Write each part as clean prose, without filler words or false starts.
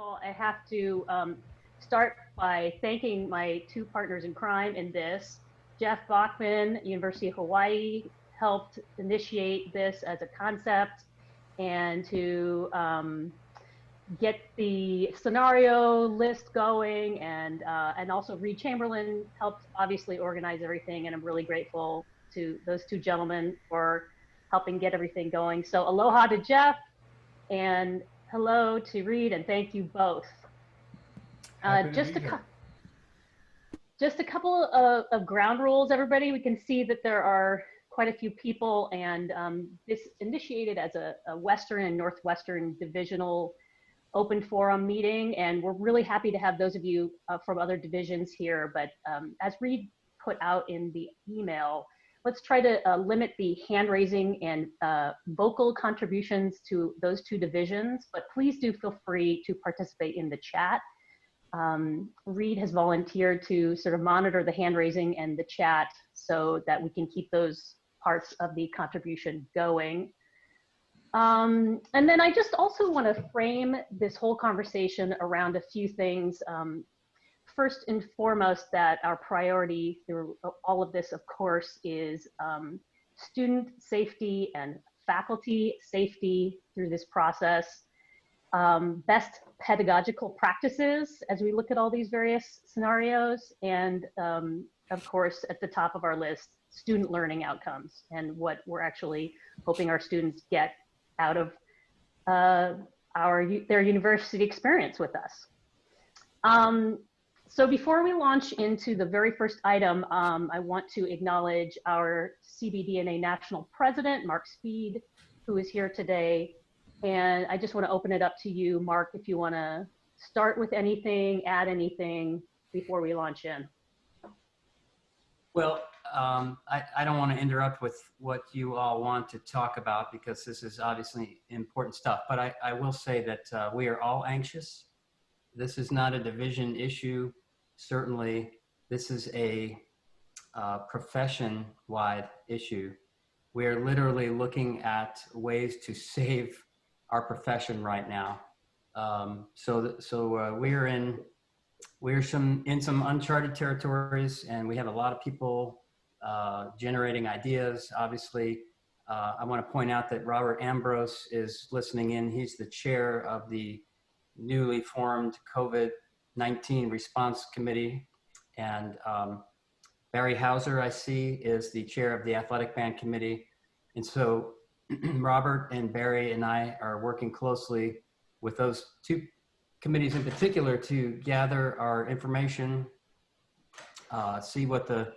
all, I have to start by thanking my two partners in crime in this. Jeff Bachman, University of Hawaii, helped initiate this as a concept and to get the scenario list going, and also Reed Chamberlain helped obviously organize everything, and I'm really grateful to those two gentlemen for helping get everything going. So aloha to Jeff, and hello to Reed, and thank you both. Just a couple of ground rules, everybody. We can see that there are quite a few people, and this initiated as a Western and Northwestern divisional open forum meeting, and we're really happy to have those of you from other divisions here. But as Reed put out in the email, let's try to limit the hand raising and vocal contributions to those two divisions, but please do feel free to participate in the chat. Reed has volunteered to sort of monitor the hand raising and the chat so that we can keep those parts of the contribution going. And then I just also want to frame this whole conversation around a few things. First and foremost, that our priority through all of this, of course, is student safety and faculty safety through this process. Best pedagogical practices as we look at all these various scenarios, and of course, at the top of our list, student learning outcomes and what we're actually hoping our students get out of their university experience with us. So before we launch into the very first item, I want to acknowledge our CBDNA National President, Mark Speed, who is here today. And I just want to open it up to you, Mark, if you want to start with anything, add anything before we launch in. Well, I don't want to interrupt with what you all want to talk about, because this is obviously important stuff, but I will say that we are all anxious. This is not a division issue. Certainly, this is a profession-wide issue. We are literally looking at ways to save our profession right now. We're in some uncharted territories, and we have a lot of people generating ideas. Obviously, I want to point out that Robert Ambrose is listening in. He's the chair of the newly formed COVID-19 response committee, and Barry Hauser, I see, is the chair of the athletic band committee. And so Robert and Barry and I are working closely with those two committees in particular to gather our information, see what the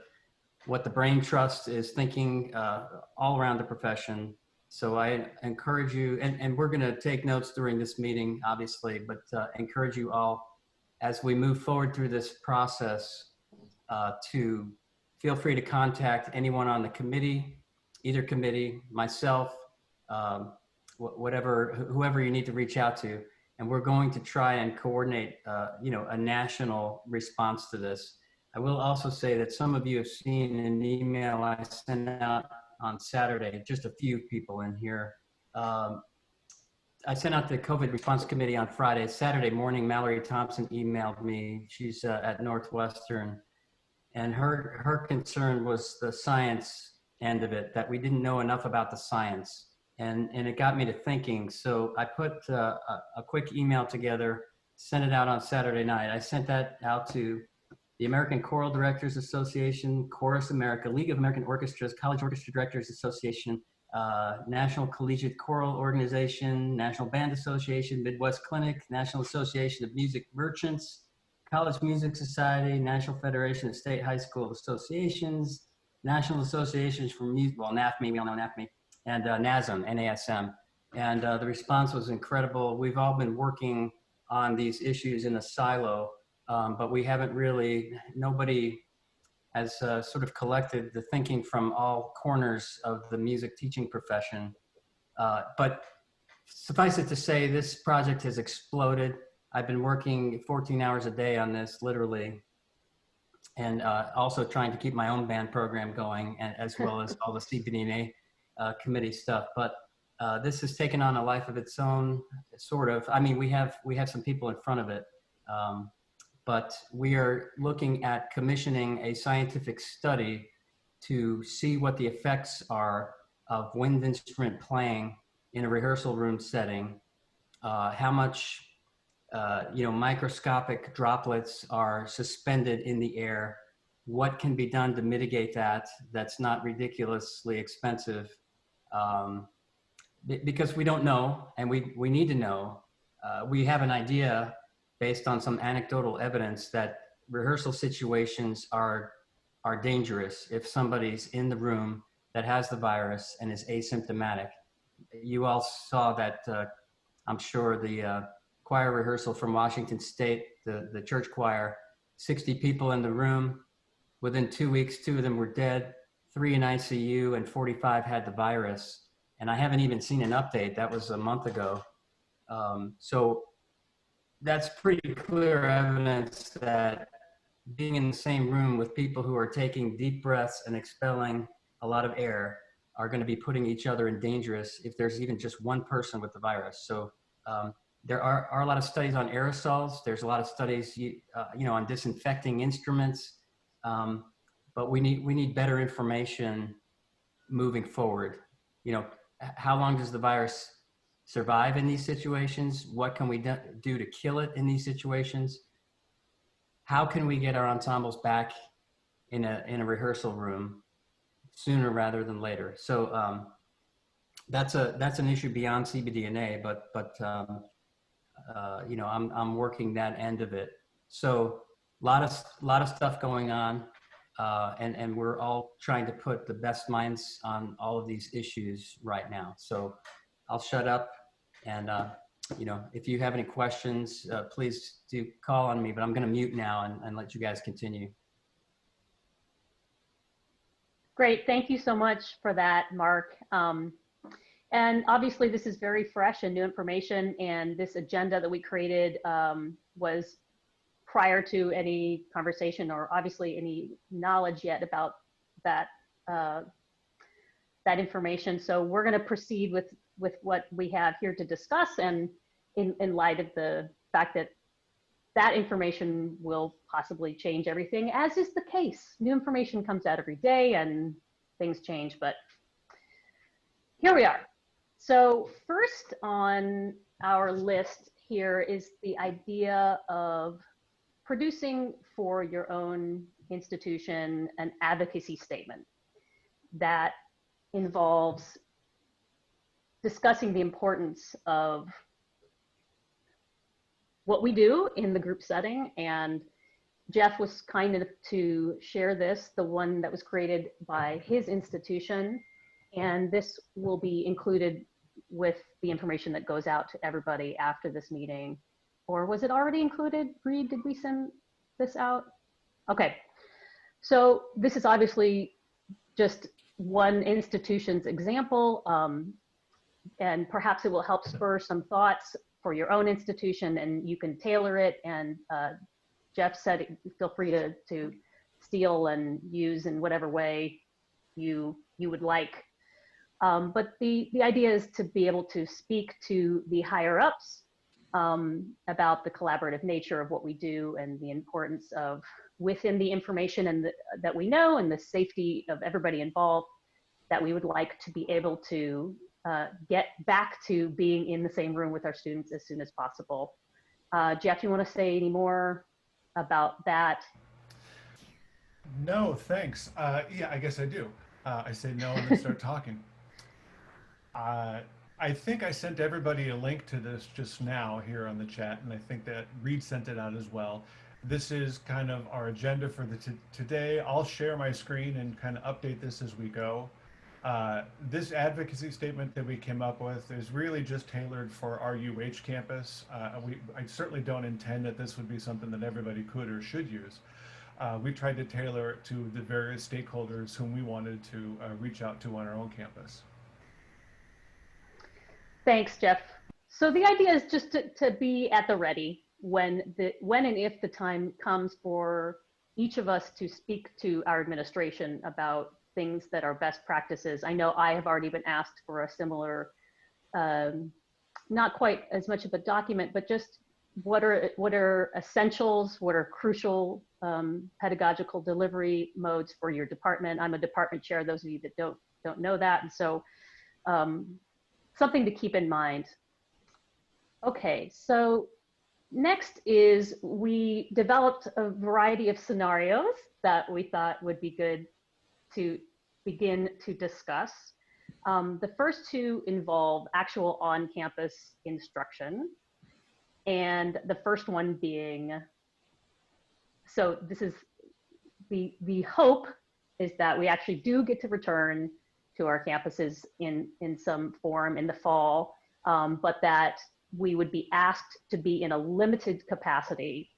Brain Trust is thinking all around the profession. So I encourage you, and we're going to take notes during this meeting, obviously, but encourage you all as we move forward through this process to feel free to contact anyone on the committee, either committee, myself, whoever you need to reach out to. And we're going to try and coordinate, a national response to this. I will also say that some of you have seen an email I sent out on Saturday, just a few people in here. I sent out the COVID response committee on Friday. Saturday morning, Mallory Thompson emailed me. She's at Northwestern. And her concern was the science end of it, that we didn't know enough about the science. And it got me to thinking. So I put a quick email together, sent it out on Saturday night. I sent that out to the American Choral Directors Association, Chorus America, League of American Orchestras, College Orchestra Directors Association, National Collegiate Choral Organization, National Band Association, Midwest Clinic, National Association of Music Merchants, College Music Society, National Federation of State High School Associations, National Associations for Music, well, NAFME, we all know NAFME, and NASM, NASM. And the response was incredible. We've all been working on these issues in a silo, but we haven't really, nobody has sort of collected the thinking from all corners of the music teaching profession. But suffice it to say, this project has exploded. I've been working 14 hours a day on this, literally, and also trying to keep my own band program going, and as well as all the CBDNA committee stuff. But This has taken on a life of its own, sort of. I mean, we have some people in front of it, but we are looking at commissioning a scientific study to see what the effects are of wind instrument playing in a rehearsal room setting, how much microscopic droplets are suspended in the air, what can be done to mitigate that that's not ridiculously expensive, because we don't know, and we need to know. We have an idea based on some anecdotal evidence that rehearsal situations are dangerous if somebody's in the room that has the virus and is asymptomatic. You all saw that, I'm sure, the choir rehearsal from Washington State, the church choir, 60 people in the room. Within 2 weeks, 2 of them were dead, 3 in ICU, and 45 had the virus. And I haven't even seen an update. That was a month ago. So that's pretty clear evidence that being in the same room with people who are taking deep breaths and expelling a lot of air are going to be putting each other in dangerous if there's even just one person with the virus. So there are a lot of studies on aerosols. There's a lot of studies, on disinfecting instruments. But we need better information moving forward. How long does the virus survive in these situations? What can we do to kill it in these situations? How can we get our ensembles back in a rehearsal room sooner rather than later? So that's an issue beyond CBDNA, but I'm working that end of it. So a lot of stuff going on, and we're all trying to put the best minds on all of these issues right now. So I'll shut up, and if you have any questions, please do call on me, but I'm going to mute now and let you guys continue. Great, thank you so much for that, Mark. And obviously this is very fresh and new information, and this agenda that we created was prior to any conversation or obviously any knowledge yet about that that information. So we're going to proceed with what we have here to discuss, and in light of the fact that that information will possibly change everything, as is the case. New information comes out every day and things change, but here we are. So first on our list here is the idea of producing for your own institution an advocacy statement that involves discussing the importance of what we do in the group setting. And Jeff was kind enough to share this, the one that was created by his institution. And this will be included with the information that goes out to everybody after this meeting. Or was it already included? Reed, did we send this out? Okay, so this is obviously just one institution's example, and perhaps it will help spur some thoughts for your own institution, and you can tailor it. And Jeff said, feel free to steal and use in whatever way you would like. But the idea is to be able to speak to the higher ups about the collaborative nature of what we do and the importance of, within the information and that we know, and the safety of everybody involved, that we would like to be able to get back to being in the same room with our students as soon as possible. Jeff, you want to say any more about that? No, thanks. Yeah, I guess I do. I say no and then start talking. I think I sent everybody a link to this just now here on the chat, and I think that Reed sent it out as well. This is kind of our agenda for today. I'll share my screen and kind of update this as we go. This advocacy statement that we came up with is really just tailored for our UH campus. I certainly don't intend that this would be something that everybody could or should use. We tried to tailor it to the various stakeholders whom we wanted to reach out to on our own campus. Thanks, Jeff. So the idea is just to be at the ready when and if the time comes for each of us to speak to our administration about things that are best practices. I know I have already been asked for a similar not quite as much of a document, but just what are essentials, what are crucial pedagogical delivery modes for your department. I'm a department chair, those of you that don't know that. And so something to keep in mind. Okay, so next is we developed a variety of scenarios that we thought would be good to begin to discuss. The first two involve actual on-campus instruction. And the first one being, so this is the hope is that we actually do get to return to our campuses in some form in the fall, but that we would be asked to be in a limited capacity.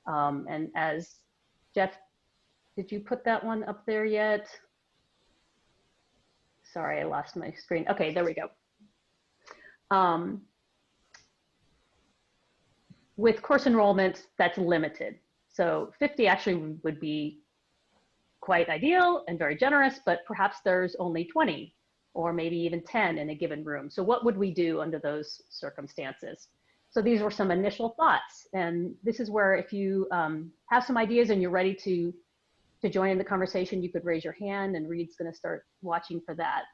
And as Jeff, did you put that one up there yet? Sorry, I lost my screen. Okay, there we go. With course enrollment, that's limited. So 50 actually would be quite ideal and very generous, but perhaps there's only 20 or maybe even 10 in a given room. So what would we do under those circumstances? So these were some initial thoughts. And this is where if you have some ideas and you're ready to join in the conversation, you could raise your hand and Reed's gonna start watching for that.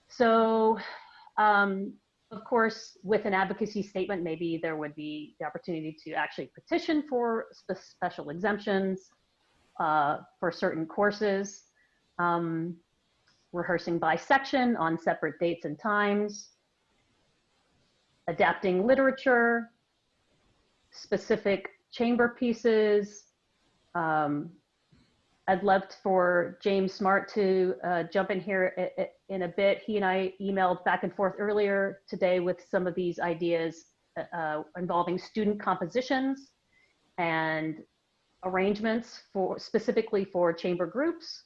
So, of course, with an advocacy statement, maybe there would be the opportunity to actually petition for special exemptions for certain courses, rehearsing by section on separate dates and times, adapting literature, specific chamber pieces. I'd love for James Smart to jump in here in a bit. He and I emailed back and forth earlier today with some of these ideas involving student compositions and arrangements for specifically for chamber groups,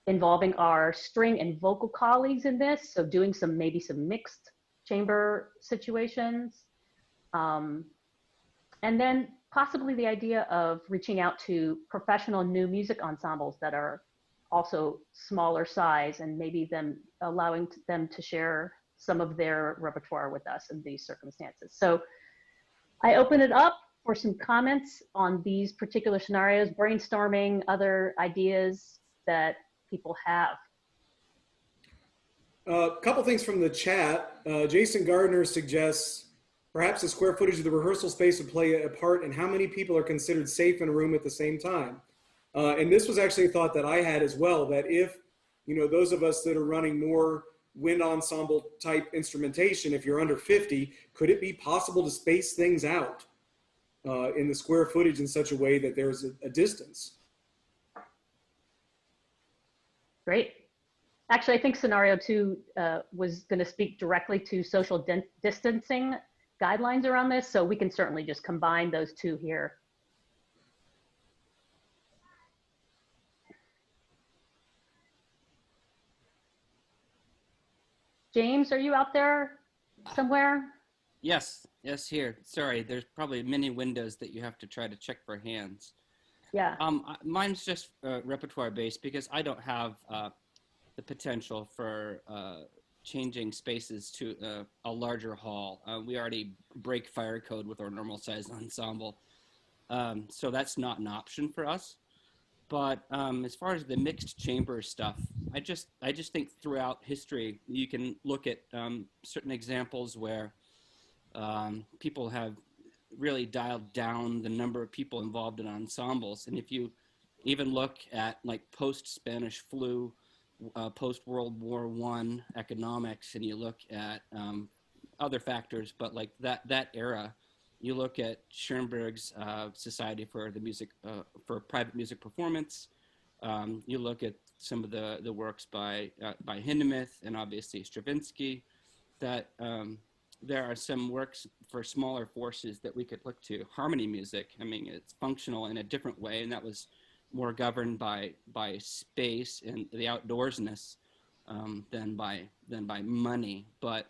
involving our string and vocal colleagues in this. So doing maybe some mixed chamber situations. And then possibly the idea of reaching out to professional new music ensembles that are also smaller size and maybe allowing them to share some of their repertoire with us in these circumstances. So I open it up for some comments on these particular scenarios, brainstorming other ideas that people have. A couple things from the chat. Jason Gardner suggests perhaps the square footage of the rehearsal space would play a part in how many people are considered safe in a room at the same time. And this was actually a thought that I had as well, that if, those of us that are running more wind ensemble type instrumentation, if you're under 50, could it be possible to space things out in the square footage in such a way that there's a distance? Great. Actually, I think scenario 2 was going to speak directly to social distancing guidelines around this, so we can certainly just combine those two here. James, are you out there somewhere? Yes, here. Sorry, there's probably many windows that you have to try to check for hands. Yeah. Mine's just repertoire based because I don't have the potential for changing spaces to a larger hall. We already break fire code with our normal size ensemble. So that's not an option for us. But as far as the mixed chamber stuff, I just think throughout history, you can look at certain examples where people have really dialed down the number of people involved in ensembles. And if you even look at like post-Spanish flu, post-World War I economics, and you look at other factors, but like that era, you look at Schoenberg's Society for the Music, for Private Music Performance. You look at some of the works by Hindemith and obviously Stravinsky, that there are some works for smaller forces that we could look to. Harmony music, I mean, it's functional in a different way, and that was more governed by space and the outdoorsness than by money. But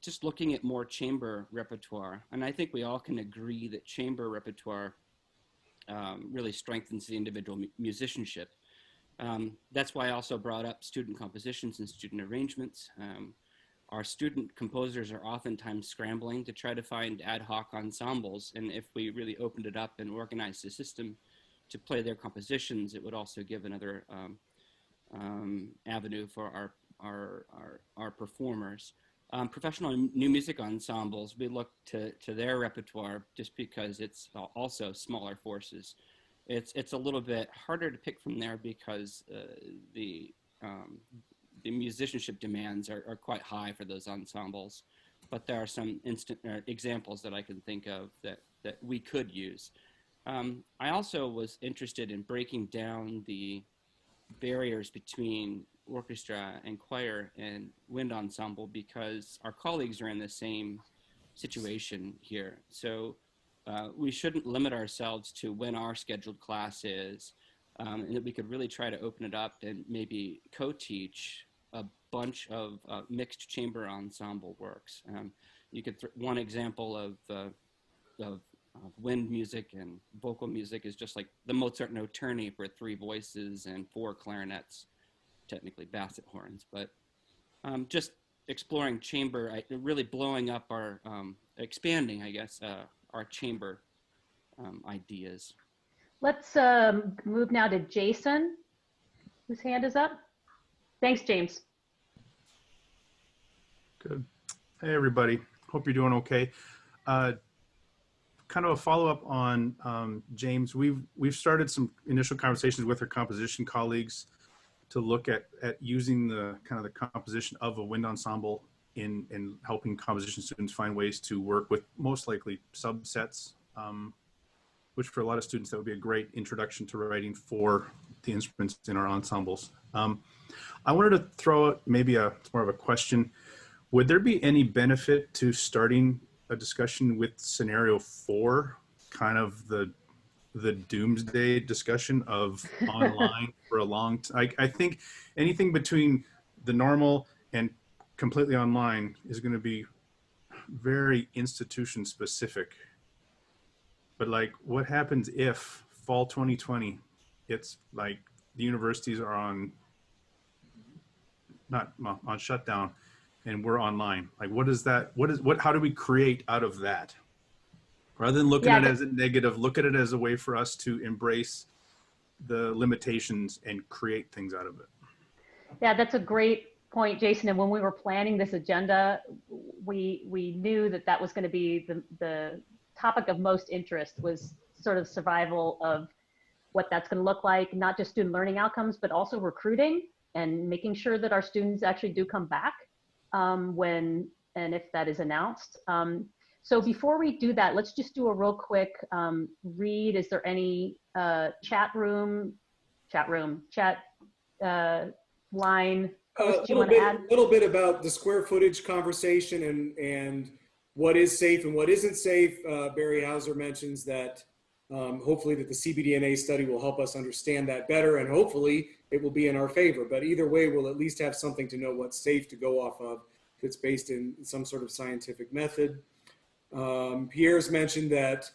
just looking at more chamber repertoire, and I think we all can agree that chamber repertoire really strengthens the individual musicianship. That's why I also brought up student compositions and student arrangements. our student composers are oftentimes scrambling to try to find ad hoc ensembles. And if we really opened it up and organized the system to play their compositions, it would also give another avenue for our performers. Professional new music ensembles, we look to their repertoire just because it's also smaller forces. It's a little bit harder to pick from there because the musicianship demands are quite high for those ensembles. But there are some examples that I can think of that we could use. I also was interested in breaking down the barriers between orchestra and choir and wind ensemble because our colleagues are in the same situation here. So we shouldn't limit ourselves to when our scheduled class is, and that we could really try to open it up and maybe co-teach a bunch of mixed chamber ensemble works. You could one example of wind music and vocal music is just like the Mozart notturni for 3 voices and 4 clarinets, technically basset horns, but just exploring chamber, really blowing up our, expanding, I guess, our chamber ideas. Let's move now to Jason, whose hand is up. Thanks, James. Good. Hey, everybody. Hope you're doing okay. Kind of a follow-up on James. We've started some initial conversations with our composition colleagues to look at using the kind of the composition of a wind ensemble in helping composition students find ways to work with most likely subsets, which for a lot of students that would be a great introduction to writing for the instruments in our ensembles. I wanted to throw out maybe it's more of a question. Would there be any benefit to starting a discussion with scenario 4, kind of the doomsday discussion of online for a long time? I think anything between the normal and completely online is going to be very institution specific. But like, what happens if fall 2020, it's like the universities are on shutdown and we're online? Like, what is that? How do we create out of that? Rather than looking at it as a negative, look at it as a way for us to embrace the limitations and create things out of it. Yeah, that's a great point, Jason. And when we were planning this agenda, we knew that was going to be the topic of most interest, was sort of survival of what that's going to look like, not just student learning outcomes, but also recruiting and making sure that our students actually do come back when and if that is announced. So before we do that, let's just do a real quick read. Is there any chat line? Post you want to add? A little bit about the square footage conversation and what is safe and what isn't safe. Barry Hauser mentions that hopefully that the CBDNA study will help us understand that better, and hopefully it will be in our favor. But either way, we'll at least have something to know what's safe to go off of that's based in some sort of scientific method. Pierre's mentioned that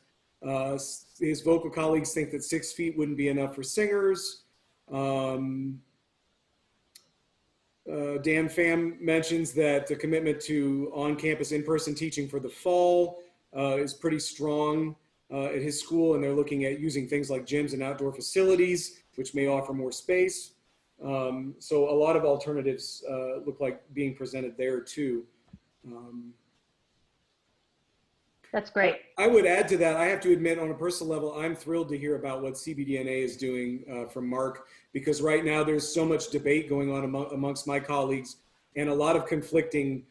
his vocal colleagues think that 6 feet wouldn't be enough for singers. Dan Pham mentions that the commitment to on-campus in-person teaching for the fall is pretty strong at his school, and they're looking at using things like gyms and outdoor facilities, which may offer more space. So a lot of alternatives look like being presented there too. That's great. I would add to that, I have to admit, on a personal level, I'm thrilled to hear about what CBDNA is doing from Mark, because right now there's so much debate going on amongst my colleagues and a lot of conflicting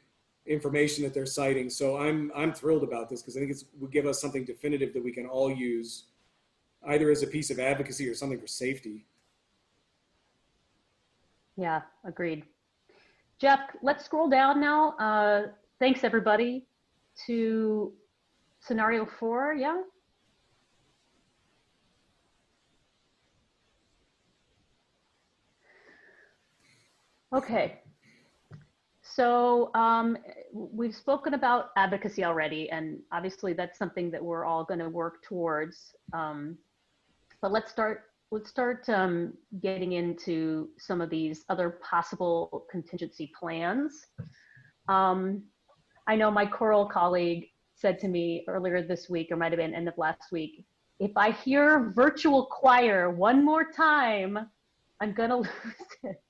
information that they're citing. So I'm thrilled about this because I think it would give us something definitive that we can all use, either as a piece of advocacy or something for safety. Yeah, agreed. Jeff, let's scroll down now. Thanks everybody to scenario 4, yeah? Okay. So we've spoken about advocacy already, and obviously that's something that we're all going to work towards. But let's start getting into some of these other possible contingency plans. I know my choral colleague said to me earlier this week, or might have been end of last week, if I hear virtual choir one more time, I'm gonna lose it.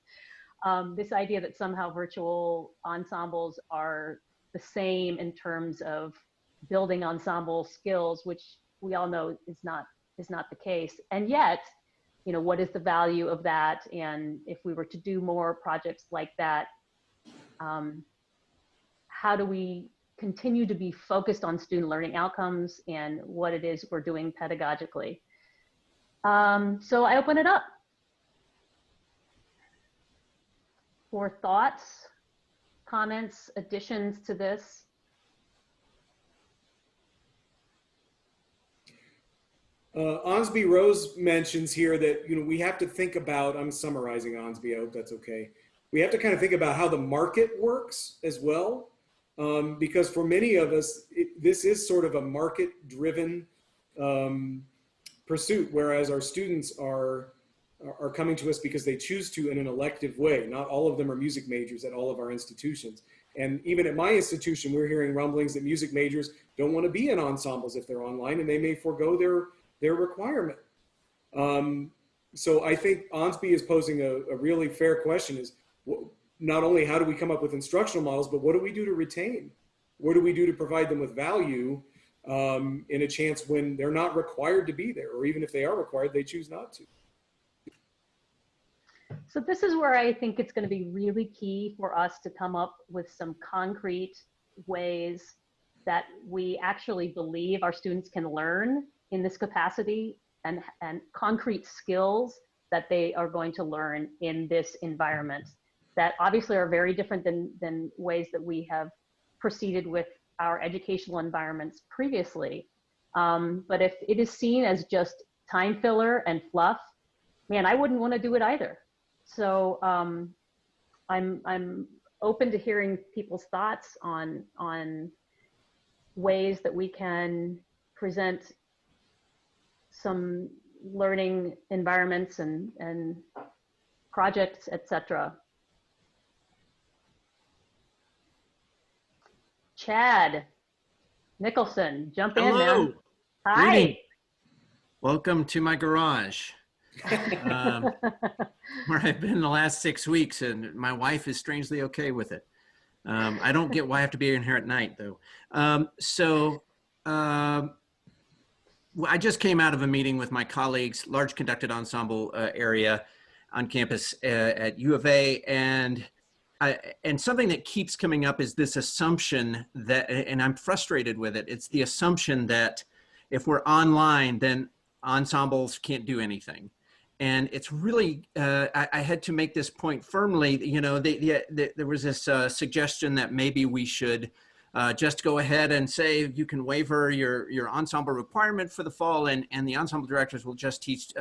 This idea that somehow virtual ensembles are the same in terms of building ensemble skills, which we all know is not the case. And yet, you know, what is the value of that? And if we were to do more projects like that, how do we continue to be focused on student learning outcomes and what it is we're doing pedagogically? So I open it up for thoughts, comments, additions to this. Onsby Rose mentions here that, you know, we have to think about, I'm summarizing Onsby, I hope that's okay. We have to kind of think about how the market works as well. Because for many of us, this is sort of a market-driven pursuit, whereas our students are coming to us because they choose to in an elective way. Not all of them are music majors at all of our institutions. And even at my institution, we're hearing rumblings that music majors don't want to be in ensembles if they're online, and they may forego their requirement. So I think Onsby is posing a really fair question, is not only how do we come up with instructional models, but what do we do to retain? What do we do to provide them with value in a chance when they're not required to be there, or even if they are required, they choose not to? So this is where I think it's going to be really key for us to come up with some concrete ways that we actually believe our students can learn in this capacity, and concrete skills that they are going to learn in this environment that obviously are very different than ways that we have proceeded with our educational environments previously. But if it is seen as just time filler and fluff, man, I wouldn't want to do it either. So I'm open to hearing people's thoughts on ways that we can present some learning environments and projects, etc. Chad Nicholson, jump in, man. Hi. Greeting. Welcome to my garage, where I've been the last 6 weeks, and my wife is strangely okay with it. I don't get why I have to be in here at night, though. I just came out of a meeting with my colleagues, large conducted ensemble area on campus at U of A, and something that keeps coming up is this assumption that, and I'm frustrated with it, it's the assumption that if we're online, then ensembles can't do anything. And it's really, I had to make this point firmly. You know, there was this suggestion that maybe we should just go ahead and say you can waiver your ensemble requirement for the fall, and the ensemble directors will just teach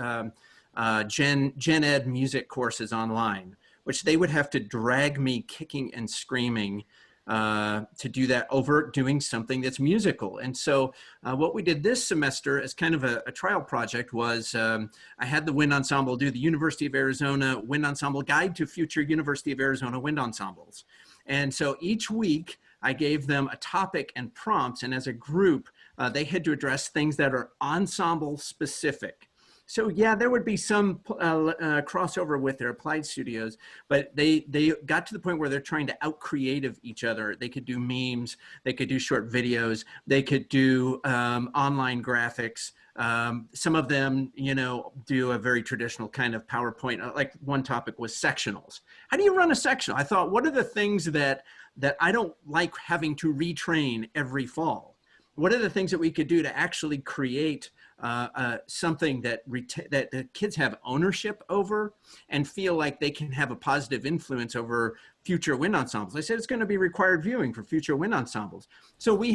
gen ed music courses online, which they would have to drag me kicking and screaming to do that over doing something that's musical. And so what we did this semester as kind of a trial project was I had the wind ensemble do the University of Arizona Wind Ensemble Guide to Future University of Arizona Wind Ensembles. And so each week I gave them a topic and prompts, and as a group, they had to address things that are ensemble specific. So yeah, there would be some crossover with their applied studios, but they got to the point where they're trying to out-creative each other. They could do memes, they could do short videos, they could do online graphics. Some of them, you know, do a very traditional kind of PowerPoint. Like one topic was sectionals. How do you run a sectional? I thought, what are the things that I don't like having to retrain every fall? What are the things that we could do to actually create something that the kids have ownership over and feel like they can have a positive influence over future wind ensembles? I said it's going to be required viewing for future wind ensembles. So we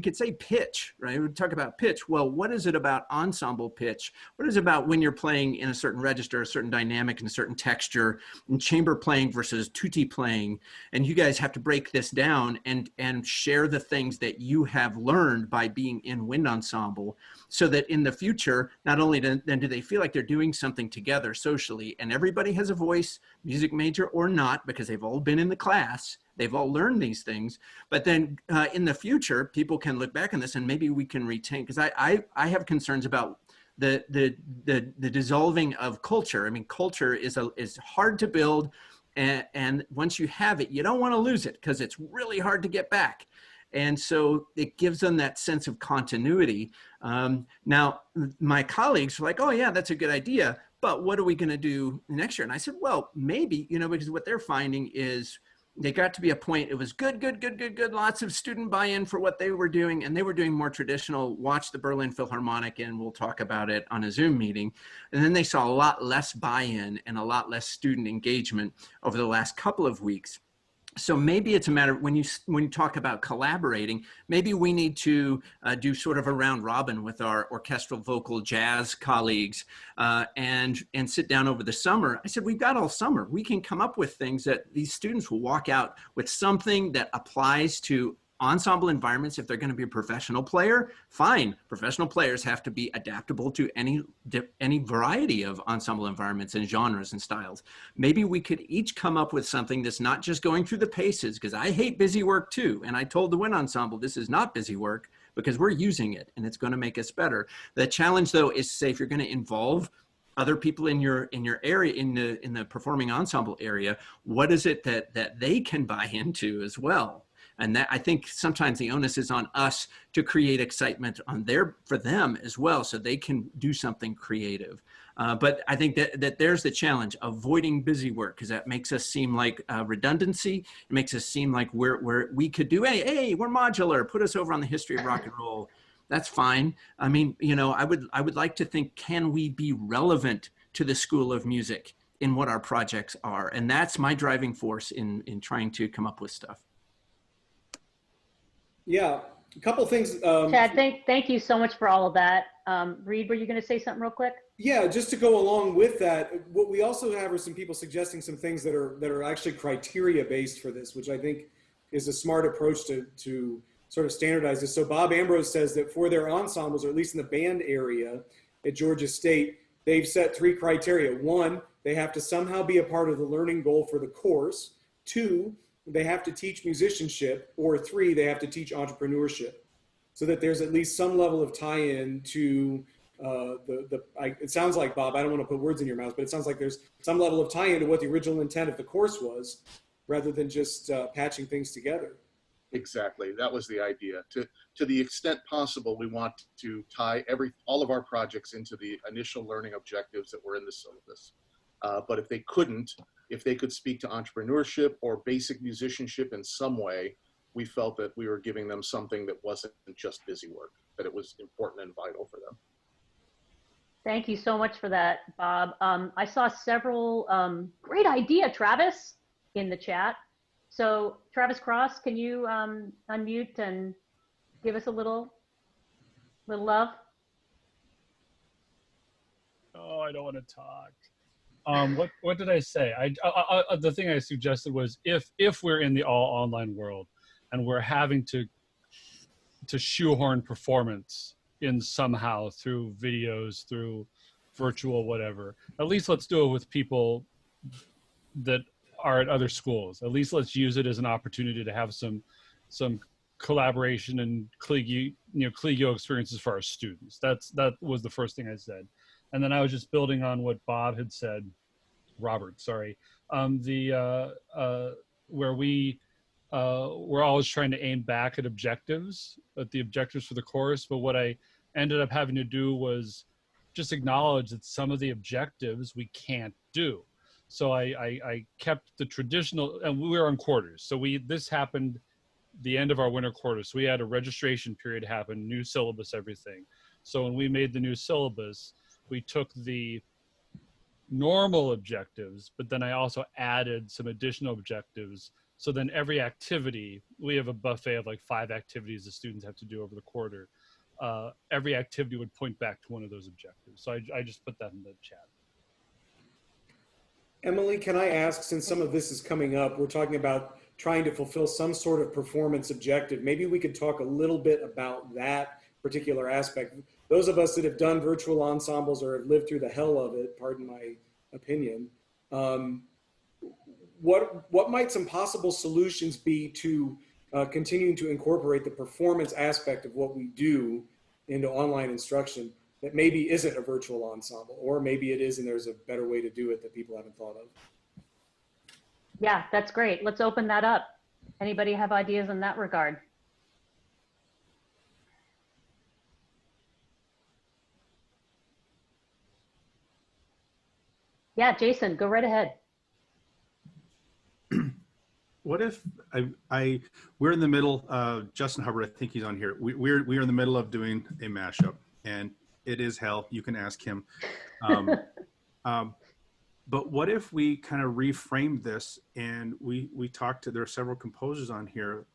could say pitch, right? We talk about pitch. Well, what is it about ensemble pitch? What is it about when you're playing in a certain register, a certain dynamic, and a certain texture, and chamber playing versus tutti playing? And you guys have to break this down and share the things that you have learned by being in wind ensemble, so that in the future, not only do they feel like they're doing something together socially, and everybody has a voice, music major or not, because they've all been in the class, They've all learned these things. But then in the future, people can look back on this and maybe we can retain, because I have concerns about the dissolving of culture. I mean, culture is hard to build. And once you have it, you don't want to lose it because it's really hard to get back. And so it gives them that sense of continuity. Now, my colleagues were like, oh, yeah, that's a good idea. But what are we going to do next year? And I said, well, maybe, because what they're finding is they got to be a point, it was good, lots of student buy-in for what they were doing. And they were doing more traditional, watch the Berlin Philharmonic and we'll talk about it on a Zoom meeting. And then they saw a lot less buy-in and a lot less student engagement over the last couple of weeks. So maybe it's a matter of when you talk about collaborating, maybe we need to do sort of a round robin with our orchestral, vocal, jazz colleagues and sit down over the summer. I said, we've got all summer. We can come up with things that these students will walk out with something that applies to ensemble environments. If they're going to be a professional player, fine. Professional players have to be adaptable to any variety of ensemble environments and genres and styles. Maybe we could each come up with something that's not just going through the paces, because I hate busy work too. And I told the Wind Ensemble, this is not busy work because we're using it and it's going to make us better. The challenge though is to say, if you're going to involve other people in your area, in the performing ensemble area, what is it that they can buy into as well? And that, I think sometimes the onus is on us to create excitement for them as well, so they can do something creative. But I think that there's the challenge, avoiding busy work, because that makes us seem like redundancy. It makes us seem like we could do, hey, we're modular, put us over on the history of rock and roll. That's fine. I mean, I would like to think, can we be relevant to the School of Music in what our projects are? And that's my driving force in trying to come up with stuff. Yeah, a couple things. Chad, thank you so much for all of that. Reed, were you going to say something real quick? Yeah, just to go along with that, what we also have are some people suggesting some things that are actually criteria based for this, which I think is a smart approach to sort of standardize this. So Bob Ambrose says that for their ensembles, or at least in the band area at Georgia State, they've set 3 criteria. 1, they have to somehow be a part of the learning goal for the course. 2, they have to teach musicianship, or 3, they have to teach entrepreneurship, so that there's at least some level of tie-in to it sounds like, Bob, I don't want to put words in your mouth, but it sounds like there's some level of tie-in to what the original intent of the course was, rather than just patching things together. Exactly, that was the idea. To the extent possible, we want to tie all of our projects into the initial learning objectives that were in the syllabus. But if they couldn't, if they could speak to entrepreneurship or basic musicianship in some way, we felt that we were giving them something that wasn't just busy work, that it was important and vital for them. Thank you so much for that, Bob. I saw several, great idea, Travis, in the chat. So Travis Cross, can you unmute and give us a little love? Oh, I don't want to talk. What did I say? The thing I suggested was if we're in the all online world and we're having to shoehorn performance in somehow through videos, through virtual whatever, at least let's do it with people that are at other schools. At least let's use it as an opportunity to have some collaboration and collegial experiences for our students. That was the first thing I said. And then I was just building on what Bob had said, Robert, sorry, where we're always trying to aim back at the objectives for the course. But what I ended up having to do was just acknowledge that some of the objectives we can't do. So I kept the traditional, and we were on quarters. So this happened the end of our winter quarter. So we had a registration period happen, new syllabus, everything. So when we made the new syllabus, we took the normal objectives, but then I also added some additional objectives. So then every activity, we have a buffet of like 5 activities the students have to do over the quarter. Every activity would point back to one of those objectives. So I just put that in the chat. Emily, can I ask, since some of this is coming up, we're talking about trying to fulfill some sort of performance objective. Maybe we could talk a little bit about that particular aspect. Those of us that have done virtual ensembles or have lived through the hell of it, pardon my opinion, what might some possible solutions be to continuing to incorporate the performance aspect of what we do into online instruction that maybe isn't a virtual ensemble, or maybe it is and there's a better way to do it that people haven't thought of? Yeah, that's great. Let's open that up. Anybody have ideas in that regard? Yeah, Jason, go right ahead. What if we're in the middle, Justin Hubbard, I think he's on here. We're in the middle of doing a mashup, and it is hell. You can ask him. But what if we kind of reframe this and we talked to, there are several composers on here,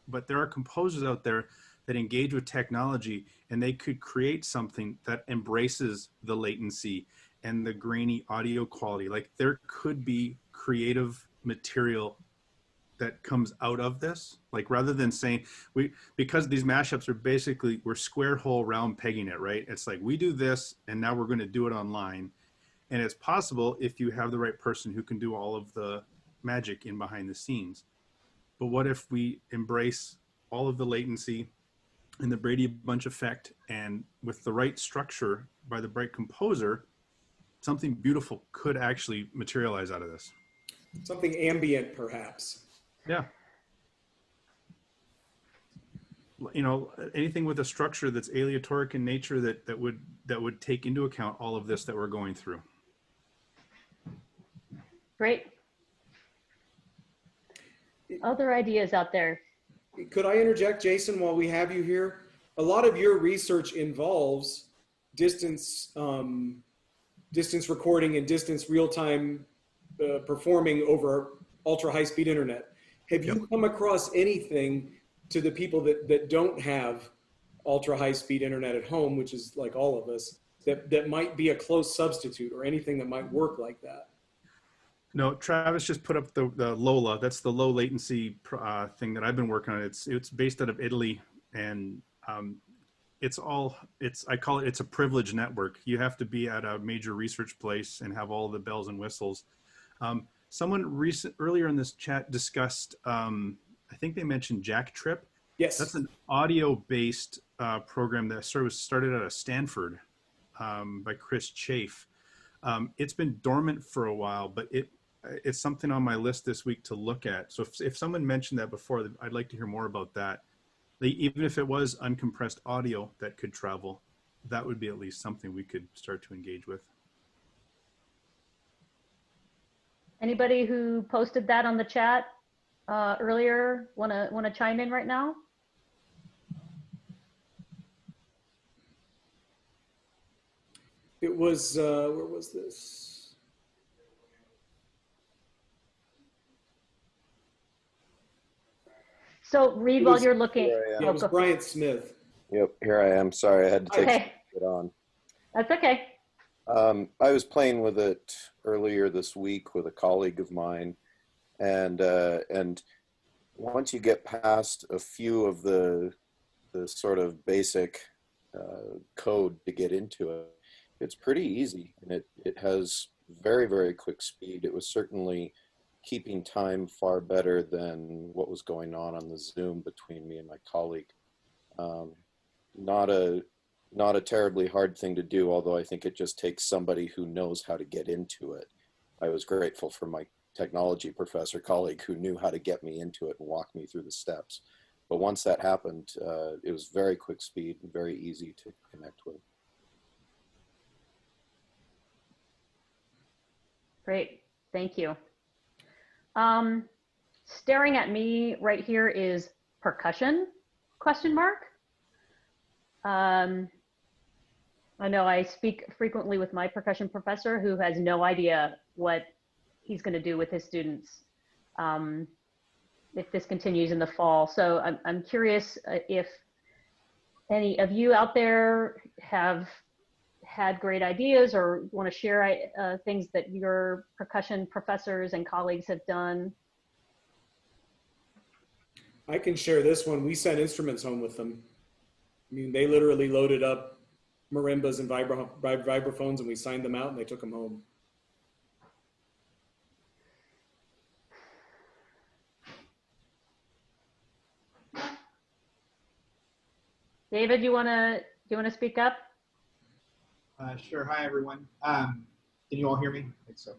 but there are composers out there that engage with technology, and they could create something that embraces the latency and the grainy audio quality. Like there could be creative material that comes out of this, like rather than saying because these mashups are basically, we're square hole round pegging it, right? It's like we do this and now we're going to do it online. And it's possible if you have the right person who can do all of the magic in behind the scenes. But what if we embrace all of the latency and the Brady Bunch effect, and with the right structure by the right composer, something beautiful could actually materialize out of this. Something ambient, perhaps. Yeah. You know, anything with a structure that's aleatoric in nature that would take into account all of this that we're going through. Great. Other ideas out there? Could I interject, Jason, while we have you here? A lot of your research involves distance recording and distance real-time performing over ultra high-speed internet. Have you come across anything to the people that don't have ultra high-speed internet at home, which is like all of us, that might be a close substitute, or anything that might work like that? No, Travis just put up the Lola. That's the low latency thing that I've been working on. It's based out of Italy, and I call it, it's a privileged network. You have to be at a major research place and have all the bells and whistles. Someone earlier in this chat discussed, I think they mentioned Jack Trip. Yes. That's an audio-based program that started out of Stanford by Chris Chafe. It's been dormant for a while, but it's something on my list this week to look at. So if someone mentioned that before, I'd like to hear more about that. Even if it was uncompressed audio that could travel, that would be at least something we could start to engage with. Anybody who posted that on the chat earlier want to chime in right now? It was, where was this? So Reed, while you're looking. Yeah, it was Bryant Smith. Yep, here I am. Sorry, I had to take it on. That's okay. I was playing with it earlier this week with a colleague of mine, and once you get past a few of the sort of basic code to get into it, it's pretty easy, and it has very, very quick speed. It was certainly keeping time far better than what was going on the Zoom between me and my colleague. Not a terribly hard thing to do, although I think it just takes somebody who knows how to get into it. I was grateful for my technology professor colleague who knew how to get me into it and walk me through the steps. But once that happened, it was very quick speed and very easy to connect with. Great, thank you. Staring at me right here is percussion, question mark. I know I speak frequently with my percussion professor who has no idea what he's going to do with his students if this continues in the fall. So I'm curious if any of you out there have had great ideas or want to share things that your percussion professors and colleagues have done. I can share this one. We sent instruments home with them. I mean, they literally loaded up marimbas and vibraphones, and we signed them out and they took them home. David, do you wanna speak up? Sure. Hi, everyone. Can you all hear me? I think so.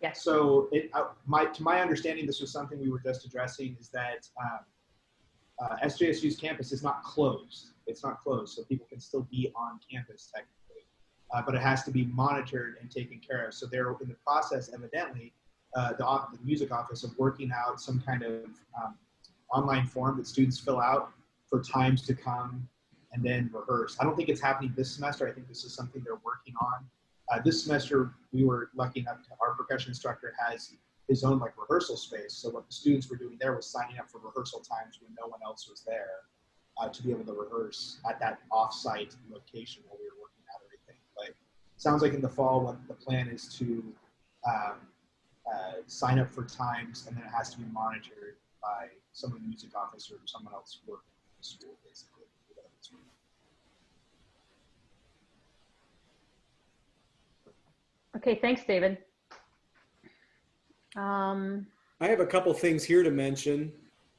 Yes. So, to my understanding, this was something we were just addressing, is that SJSU's campus is not closed. It's not closed, so people can still be on campus technically, but it has to be monitored and taken care of. So they're in the process, evidently, the music office, of working out some kind of online form that students fill out for times to come and then rehearse. I don't think it's happening this semester. I think this is something they're working on. This semester, we were lucky enough to, our percussion instructor has his own like rehearsal space. So what the students were doing there was signing up for rehearsal times when no one else was there to be able to rehearse at that off-site location where we were working out everything. But it sounds like in the fall, what the plan is to sign up for times, and then it has to be monitored by some of the music officer or someone else working in the school, basically. Okay, thanks, David. I have a couple things here to mention.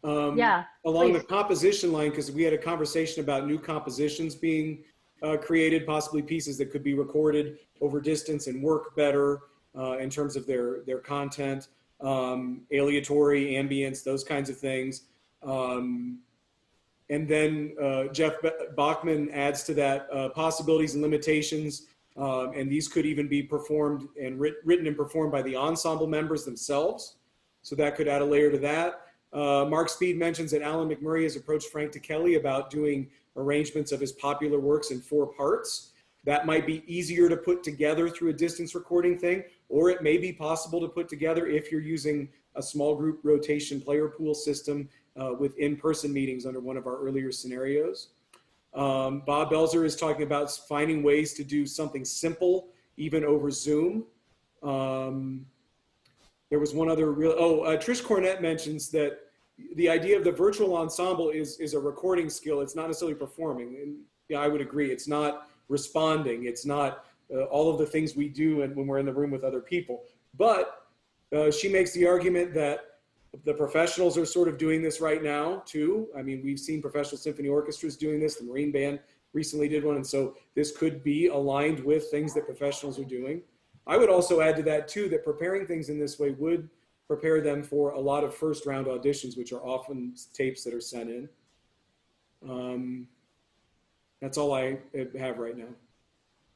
Yeah, Along please. the composition line, because we had a conversation about new compositions being created, possibly pieces that could be recorded over distance and work better in terms of their content, aleatory, ambience, those kinds of things. And then Jeff Bachman adds to that possibilities and limitations. And these could even be performed and written and performed by the ensemble members themselves. So that could add a layer to that. Mark Speed mentions that Alan McMurray has approached Frank DeKelly about doing arrangements of his popular works in 4 parts. That might be easier to put together through a distance recording thing, or it may be possible to put together if you're using a small group rotation player pool system with in-person meetings under one of our earlier scenarios. Bob Belzer is talking about finding ways to do something simple, even over Zoom. There was one other real, Trish Cornett mentions that the idea of the virtual ensemble is a recording skill. It's not necessarily performing. And yeah, I would agree. It's not responding. It's not all of the things we do when we're in the room with other people. But she makes the argument that the professionals are sort of doing this right now too. I mean, we've seen professional symphony orchestras doing this. The Marine Band recently did one. And so this could be aligned with things that professionals are doing. I would also add to that too, that preparing things in this way would prepare them for a lot of first round auditions, which are often tapes that are sent in. That's all I have right now.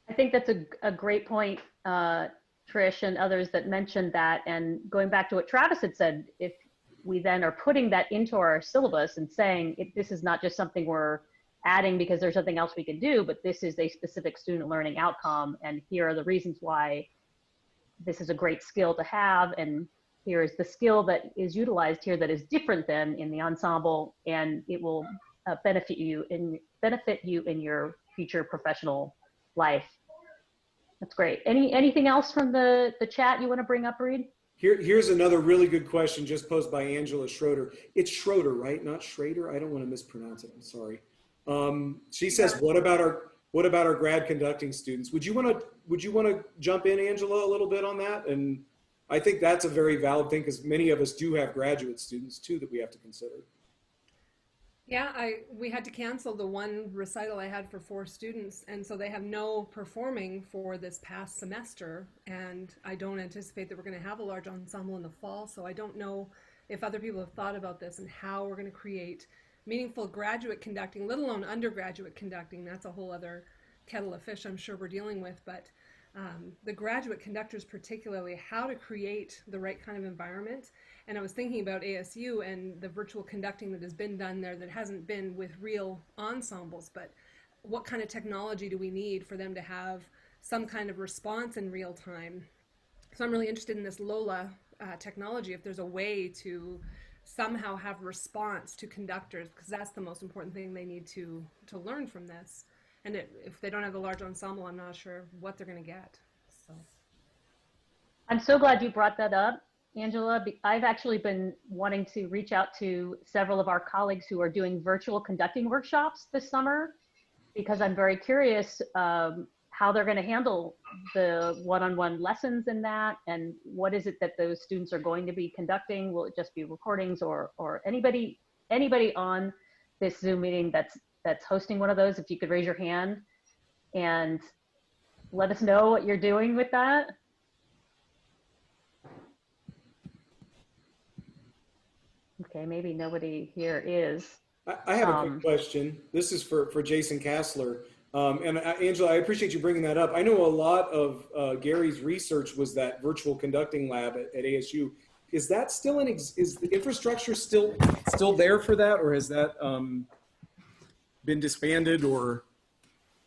I think that's a great point, Trish and others that mentioned that. And going back to what Travis had said, if we then are putting that into our syllabus and saying this is not just something we're adding because there's something else we can do, but this is a specific student learning outcome, and here are the reasons why this is a great skill to have, and here is the skill that is utilized here that is different than in the ensemble, and it will benefit you in your future professional life. That's great. Anything else from the chat you want to bring up, Reed? Here's another really good question just posed by Angela Schroeder. It's Schroeder, right? Not Schrader. I don't want to mispronounce it. I'm sorry. She says, "What about our grad conducting students?" Would you want to jump in, Angela, a little bit on that? And I think that's a very valid thing because many of us do have graduate students too that we have to consider. Yeah, we had to cancel the one recital I had for 4 students, and so they have no performing for this past semester, and I don't anticipate that we're going to have a large ensemble in the fall, so I don't know if other people have thought about this and how we're going to create meaningful graduate conducting, let alone undergraduate conducting. That's a whole other kettle of fish I'm sure we're dealing with, but the graduate conductors particularly, how to create the right kind of environment. And I was thinking about ASU and the virtual conducting that has been done there that hasn't been with real ensembles, but what kind of technology do we need for them to have some kind of response in real time? So I'm really interested in this Lola technology, if there's a way to somehow have response to conductors, because that's the most important thing they need to learn from this. And if they don't have a large ensemble, I'm not sure what they're going to get. So I'm so glad you brought that up, Angela. I've actually been wanting to reach out to several of our colleagues who are doing virtual conducting workshops this summer, because I'm very curious how they're going to handle the one-on-one lessons in that, and what is it that those students are going to be conducting? Will it just be recordings, or anybody on this Zoom meeting that's that's hosting one of those, if you could raise your hand and let us know what you're doing with that. Okay, maybe nobody here is. I have a quick question. This is for Jason Kassler. And Angela, I appreciate you bringing that up. I know a lot of Gary's research was that virtual conducting lab at ASU. Is that still is the infrastructure still there for that, or has that been disbanded, or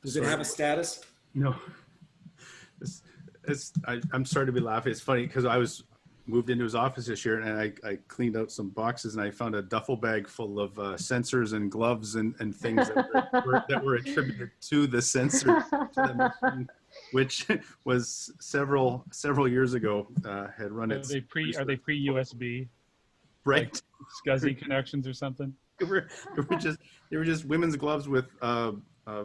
does it have a status? No. I'm sorry to be laughing. It's funny because I moved into his office this year, and I cleaned out some boxes, and I found a duffel bag full of sensors and gloves and things that were attributed to the sensors, to the machine, which was several years ago. Had run its. Are they pre-USB? Right. Like SCSI connections or something? They were just women's gloves with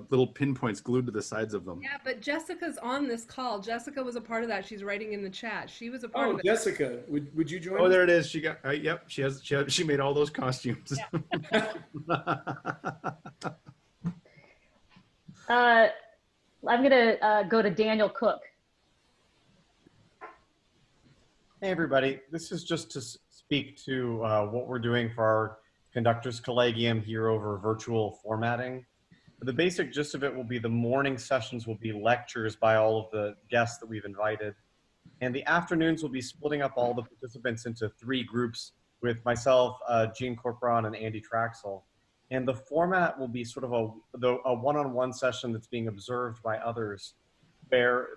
little pinpoints glued to the sides of them. Yeah, but Jessica's on this call. Jessica was a part of that. She's writing in the chat. She was a part of it. Jessica, would you join? Oh, there it is. She got. Yep. She made all those costumes. Yeah. I'm gonna go to Daniel Cook. Hey everybody, this is just to speak to what we're doing for our Conductors Collegium here over virtual formatting. The basic gist of it will be the morning sessions will be lectures by all of the guests that we've invited. And the afternoons will be splitting up all the participants into 3 groups with myself, Gene Corporon, and Andy Traxel. And the format will be sort of a one-on-one session that's being observed by others, where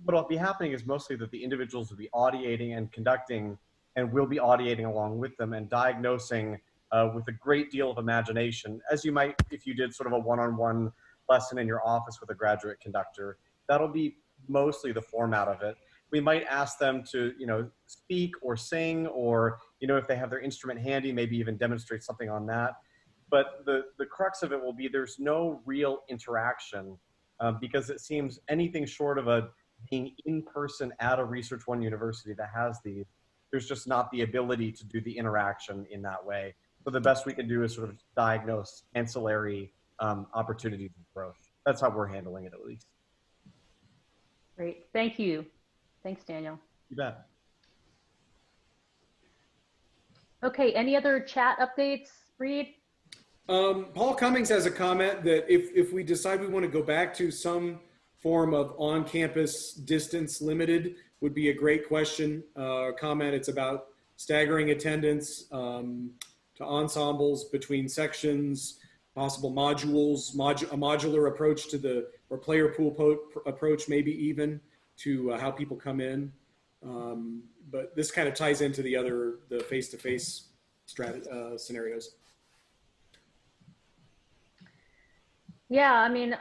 what will be happening is mostly that the individuals will be audiating and conducting, and we'll be audiating along with them and diagnosing with a great deal of imagination, as you might if you did sort of a one-on-one lesson in your office with a graduate conductor. That'll be mostly the format of it. We might ask them to, speak or sing, or, if they have their instrument handy, maybe even demonstrate something on that. But the crux of it will be there's no real interaction because it seems anything short of being in person at a Research One university that has these, there's just not the ability to do the interaction in that way. So the best we can do is sort of diagnose ancillary opportunities of growth. That's how we're handling it, at least. Great, thank you. Thanks, Daniel. You bet. Okay, any other chat updates, Reed? Paul Cummings has a comment that if we decide we want to go back to some form of on-campus distance limited would be a great comment. It's about staggering attendance to ensembles between sections, possible modules, a modular approach to or player pool approach, maybe even to how people come in. But this kind of ties into the face-to-face scenarios. Yeah, I mean,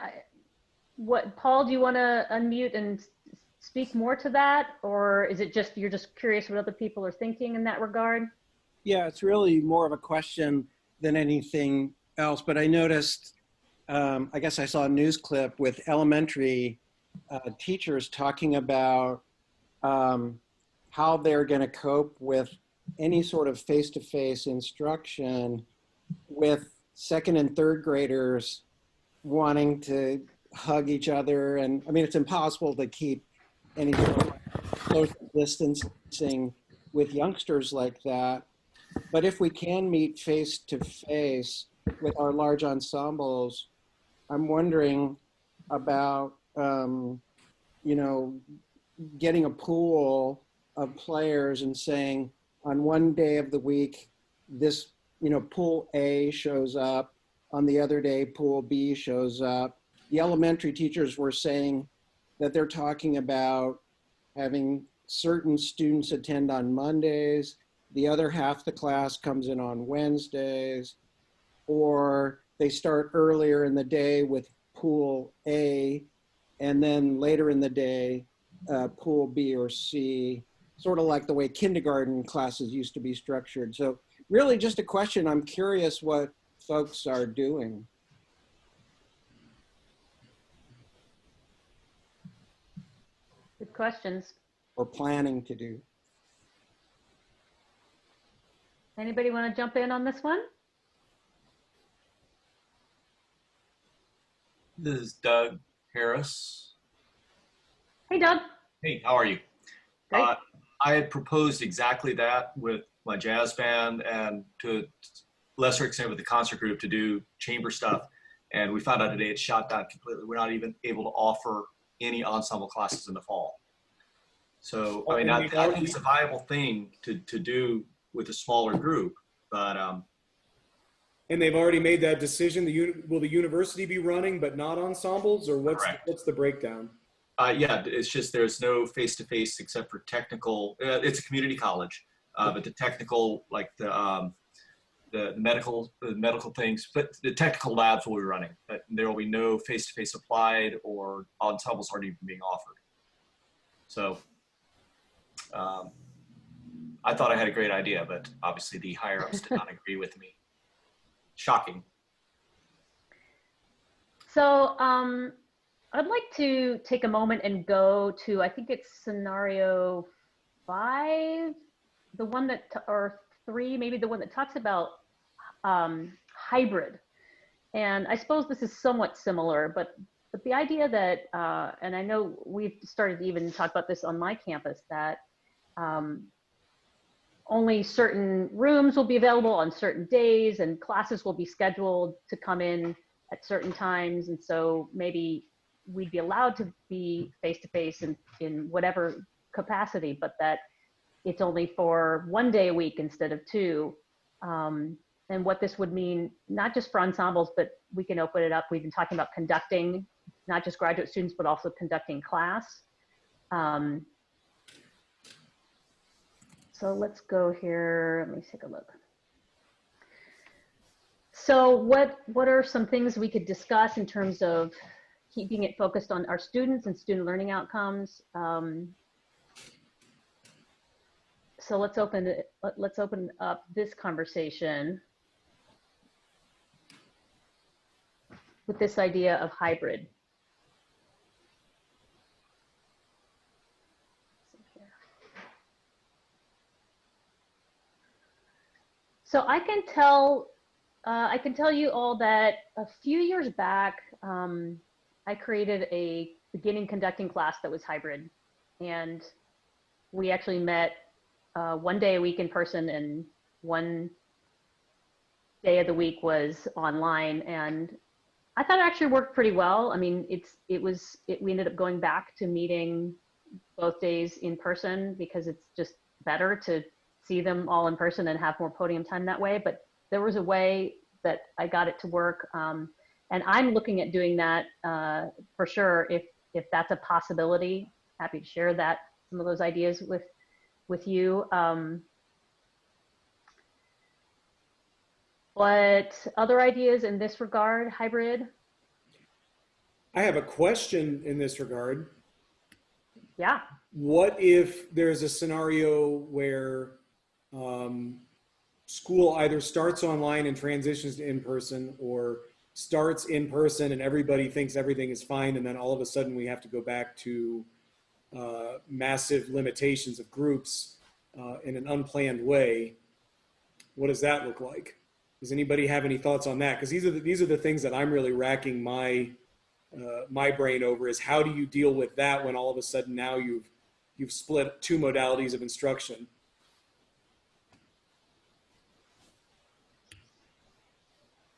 Paul, do you want to unmute and speak more to that? Or is it just, you're just curious what other people are thinking in that regard? Yeah, it's really more of a question than anything else, but I noticed, I guess I saw a news clip with elementary teachers talking about how they're going to cope with any sort of face-to-face instruction with second and third graders wanting to hug each other. And I mean, it's impossible to keep any sort of social distancing with youngsters like that. But if we can meet face-to-face with our large ensembles, I'm wondering about, getting a pool of players and saying on one day of the week, this, pool A shows up, on the other day, pool B shows up. The elementary teachers were saying that they're talking about having certain students attend on Mondays, the other half the class comes in on Wednesdays, or they start earlier in the day with pool A, and then later in the day, pool B or C, sort of like the way kindergarten classes used to be structured. So really just a question, I'm curious what folks are doing. Good questions. Or planning to do. Anybody want to jump in on this one? This is Doug Harris. Hey, Doug. Hey, how are you? Great. I had proposed exactly that with my jazz band and to a lesser extent with the concert group to do chamber stuff. And we found out today it's shot down completely. We're not even able to offer any ensemble classes in the fall. So, I mean, I think it's a viable thing to do with a smaller group, but. And they've already made that decision. Will the university be running, but not ensembles, or what's the breakdown? Yeah, it's just there's no face-to-face except for technical. It's a community college, but the technical, like the medical things, but the technical labs will be running. But there will be no face-to-face applied or ensembles aren't even being offered. So I thought I had a great idea, but obviously the higher ups did not agree with me. Shocking. So I'd like to take a moment and go to, I think it's scenario 5, the one that, or 3, maybe the one that talks about hybrid. And I suppose this is somewhat similar, but the idea that, and I know we've started to even talk about this on my campus, that only certain rooms will be available on certain days and classes will be scheduled to come in at certain times. And so maybe we'd be allowed to be face-to-face in whatever capacity, but that it's only for 1 day a week instead of 2. And what this would mean, not just for ensembles, but we can open it up. We've been talking about conducting, not just graduate students, but also conducting class. So let's go here. Let me take a look. So what are some things we could discuss in terms of keeping it focused on our students and student learning outcomes? So let's open up this conversation with this idea of hybrid. So I can tell you all that a few years back, I created a beginning conducting class that was hybrid, and we actually met 1 day a week in person and 1 day of the week was online, and I thought it actually worked pretty well. I mean, we ended up going back to meeting both days in person because it's just better to see them all in person and have more podium time that way. But there was a way that I got it to work. And I'm looking at doing that for sure. If that's a possibility, happy to share some of those ideas with you. But other ideas in this regard, hybrid? I have a question in this regard. Yeah. What if there's a scenario where school either starts online and transitions to in-person, or starts in person and everybody thinks everything is fine, and then all of a sudden we have to go back to massive limitations of groups in an unplanned way? What does that look like? Does anybody have any thoughts on that? Because these are the things that I'm really racking my brain over, is how do you deal with that when all of a sudden now you've split 2 modalities of instruction?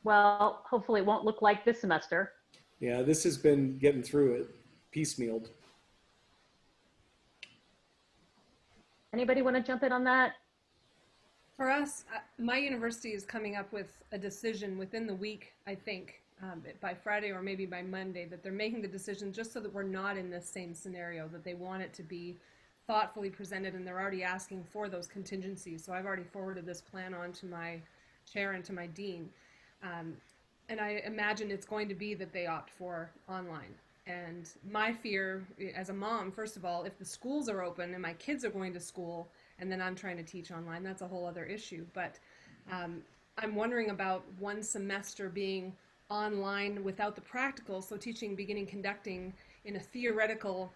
Well, hopefully it won't look like this semester. Yeah, this has been getting through it, piecemealed. Anybody want to jump in on that? For us, my university is coming up with a decision within the week, I think, by Friday or maybe by Monday, that they're making the decision just so that we're not in this same scenario, that they want it to be thoughtfully presented, and they're already asking for those contingencies. So I've already forwarded this plan on to my chair and to my dean. And I imagine it's going to be that they opt for online. And my fear as a mom, first of all, if the schools are open and my kids are going to school and then I'm trying to teach online, that's a whole other issue. But I'm wondering about 1 semester being online without the practical, so teaching beginning conducting in a theoretical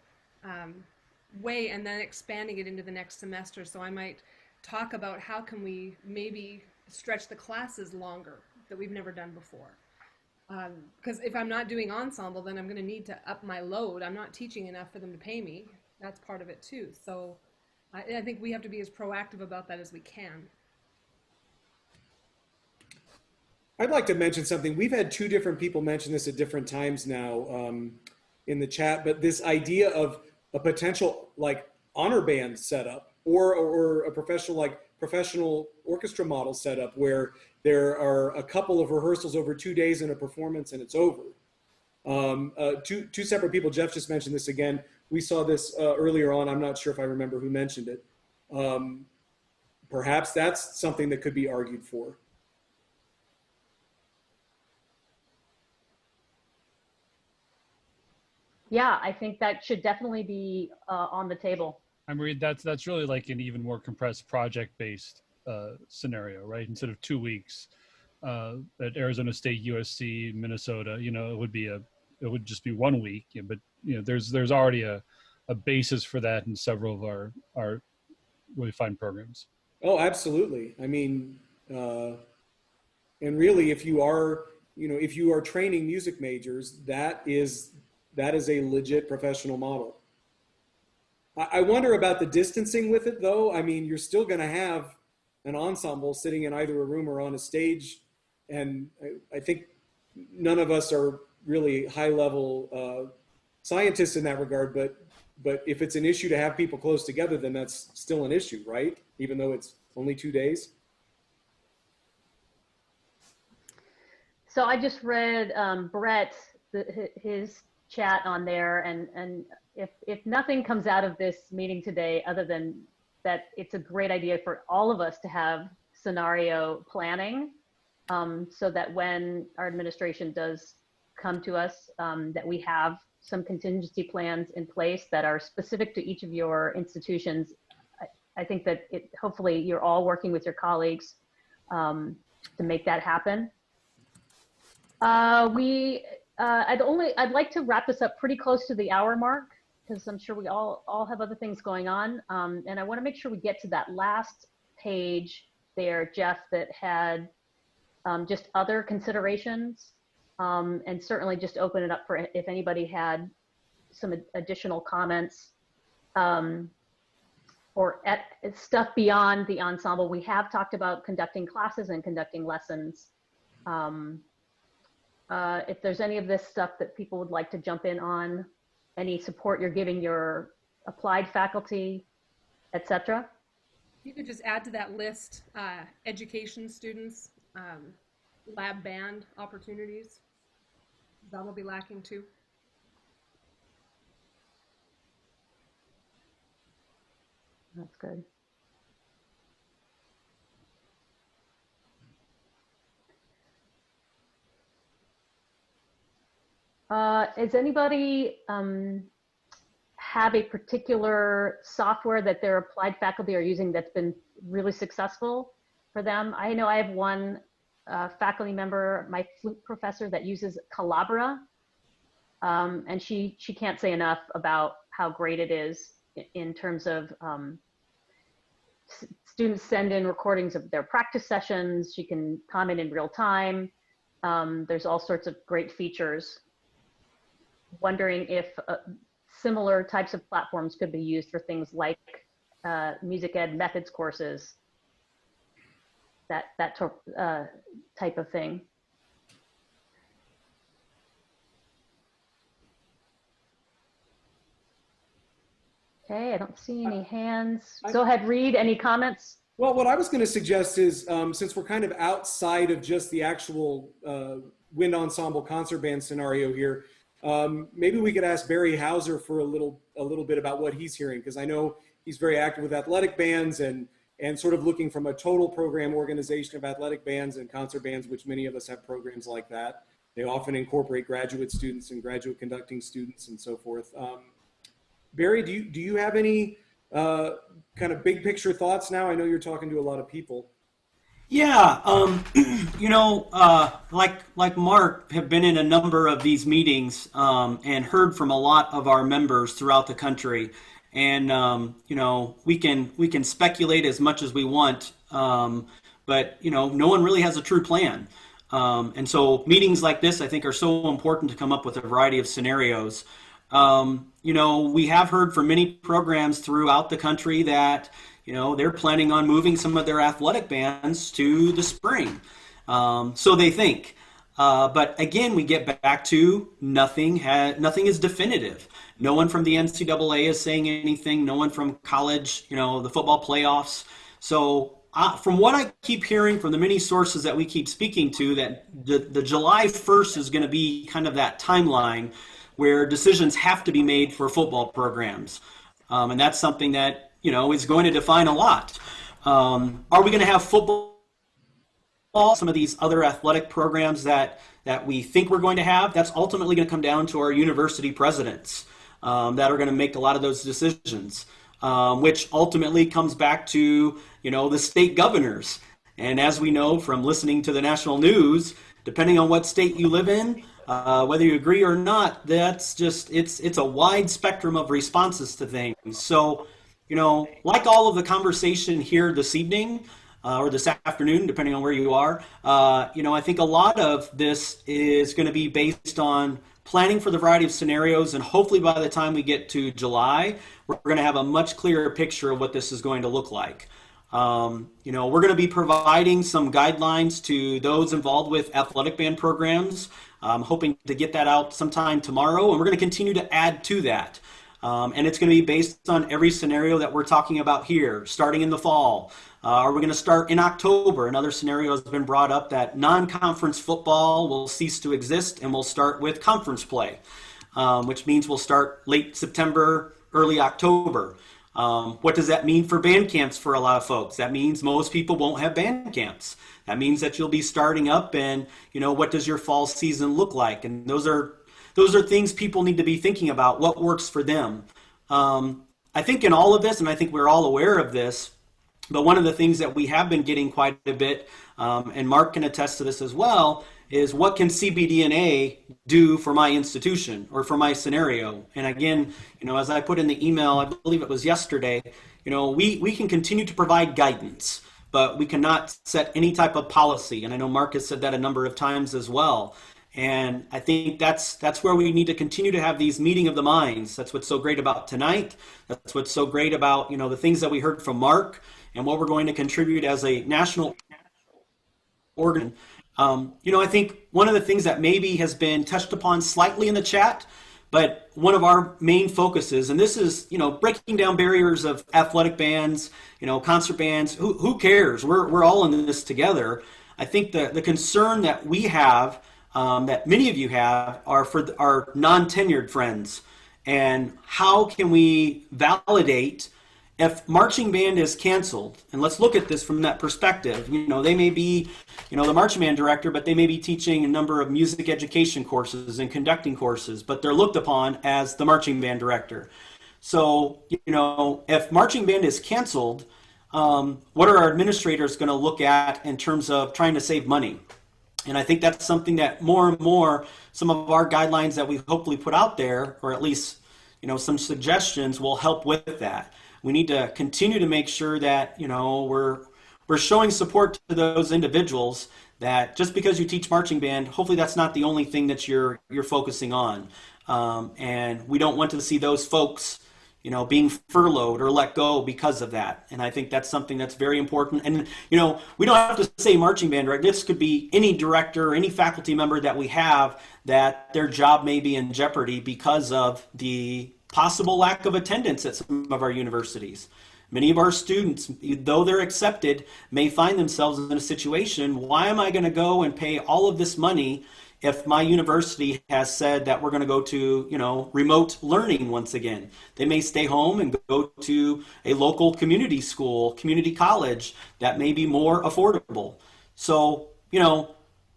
way and then expanding it into the next semester. So I might talk about how can we maybe stretch the classes longer that we've never done before. Because if I'm not doing ensemble, then I'm going to need to up my load. I'm not teaching enough for them to pay me. That's part of it too. So I think we have to be as proactive about that as we can. I'd like to mention something. We've had two different people mention this at different times now in the chat, but this idea of a potential like honor band setup or a professional orchestra model setup where there are a couple of rehearsals over 2 days and a performance and it's over. Two separate people, Jeff just mentioned this again. We saw this earlier on. I'm not sure if I remember who mentioned it. Perhaps that's something that could be argued for. Yeah, I think that should definitely be on the table. I mean, that's really like an even more compressed project-based scenario, right? Instead of 2 weeks at Arizona State, USC, Minnesota, you know, it would just be 1 week. Yeah, but you know, there's already a basis for that in several of our really fine programs. Oh, absolutely. I mean, and really, if you are training music majors, that is a legit professional model. I wonder about the distancing with it, though. I mean, you're still going to have an ensemble sitting in either a room or on a stage, and I think none of us are really high-level scientists in that regard. But if it's an issue to have people close together, then that's still an issue, right? Even though it's only 2 days. So I just read Brett his chat on there, and if nothing comes out of this meeting today other than that it's a great idea for all of us to have scenario planning, so that when our administration does come to us, that we have some contingency plans in place that are specific to each of your institutions. I think that hopefully you're all working with your colleagues to make that happen. I'd like to wrap this up pretty close to the hour mark, because I'm sure we all have other things going on. And I want to make sure we get to that last page there, Jeff, that had just other considerations, and certainly just open it up for if anybody had some additional comments or stuff beyond the ensemble. We have talked about conducting classes and conducting lessons. If there's any of this stuff that people would like to jump in on, any support you're giving your applied faculty, etc. You could just add to that list education students, lab band opportunities. That will be lacking too. That's good. Does anybody have a particular software that their applied faculty are using that's been really successful for them? I know I have one faculty member, my flute professor, that uses Collabora, and she can't say enough about how great it is in terms of students send in recordings of their practice sessions. She can comment in real time. There's all sorts of great features. Wondering if similar types of platforms could be used for things like music ed methods courses, that type of thing. Okay, I don't see any hands. Go ahead, Reed, any comments? Well, what I was going to suggest is, since we're kind of outside of just the actual wind ensemble concert band scenario here, maybe we could ask Barry Hauser for a little bit about what he's hearing, because I know he's very active with athletic bands and sort of looking from a total program organization of athletic bands and concert bands, which many of us have programs like that. They often incorporate graduate students and graduate conducting students and so forth. Barry, do you have any kind of big picture thoughts now? I know you're talking to a lot of people. Yeah, you know, like Mark, have been in a number of these meetings and heard from a lot of our members throughout the country. And you know, we can speculate as much as we want, but you know, no one really has a true plan. And so meetings like this, I think, are so important to come up with a variety of scenarios. We have heard from many programs throughout the country that, they're planning on moving some of their athletic bands to the spring. So they think. But again, we get back to nothing is definitive. No one from the NCAA is saying anything. No one from college, the football playoffs. So from what I keep hearing from the many sources that we keep speaking to, that the July 1st is going to be kind of that timeline where decisions have to be made for football programs. And that's something that, is going to define a lot. Are we going to have football? Some of these other athletic programs that we think we're going to have, that's ultimately going to come down to our university presidents that are going to make a lot of those decisions, which ultimately comes back to, the state governors. And as we know from listening to the national news, depending on what state you live in, whether you agree or not, that's just, it's a wide spectrum of responses to things. So, like all of the conversation here this evening, or this afternoon, depending on where you are, I think a lot of this is going to be based on planning for the variety of scenarios, and hopefully by the time we get to July, we're going to have a much clearer picture of what this is going to look like. We're going to be providing some guidelines to those involved with athletic band programs. I'm hoping to get that out sometime tomorrow, and we're going to continue to add to that. And it's going to be based on every scenario that we're talking about here, starting in the fall. Are we going to start in October? Another scenario has been brought up that non-conference football will cease to exist and we'll start with conference play, which means we'll start late September, early October. What does that mean for band camps for a lot of folks? That means most people won't have band camps. That means that you'll be starting up, and what does your fall season look like? And those are things people need to be thinking about, what works for them. I think in all of this, and I think we're all aware of this, but one of the things that we have been getting quite a bit, and Mark can attest to this as well, is what can CBDNA do for my institution or for my scenario? And again, as I put in the email, I believe it was yesterday, we can continue to provide guidance, but we cannot set any type of policy. And I know Mark has said that a number of times as well. And I think that's where we need to continue to have these meeting of the minds. That's what's so great about tonight. That's what's so great about, the things that we heard from Mark and what we're going to contribute as a national organ. I think one of the things that maybe has been touched upon slightly in the chat, but one of our main focuses, and this is, breaking down barriers of athletic bands, concert bands, who cares? We're all in this together. I think the concern that we have, that many of you have, are for our non-tenured friends. And how can we validate if marching band is canceled? And let's look at this from that perspective. They may be, the marching band director, but they may be teaching a number of music education courses and conducting courses, but they're looked upon as the marching band director. So, if marching band is canceled, what are our administrators going to look at in terms of trying to save money? And I think that's something that more and more, some of our guidelines that we hopefully put out there, or at least, some suggestions, will help with that. We need to continue to make sure that, we're showing support to those individuals, that just because you teach marching band, hopefully that's not the only thing that you're focusing on. And we don't want to see those folks, being furloughed or let go because of that. And I think that's something that's very important. And, we don't have to say marching band director. This could be any director or any faculty member that we have that their job may be in jeopardy because of the possible lack of attendance at some of our universities. Many of our students, though they're accepted, may find themselves in a situation, why am I going to go and pay all of this money if my university has said that we're going to go to, remote learning once again? They may stay home and go to a local community school, community college that may be more affordable. So,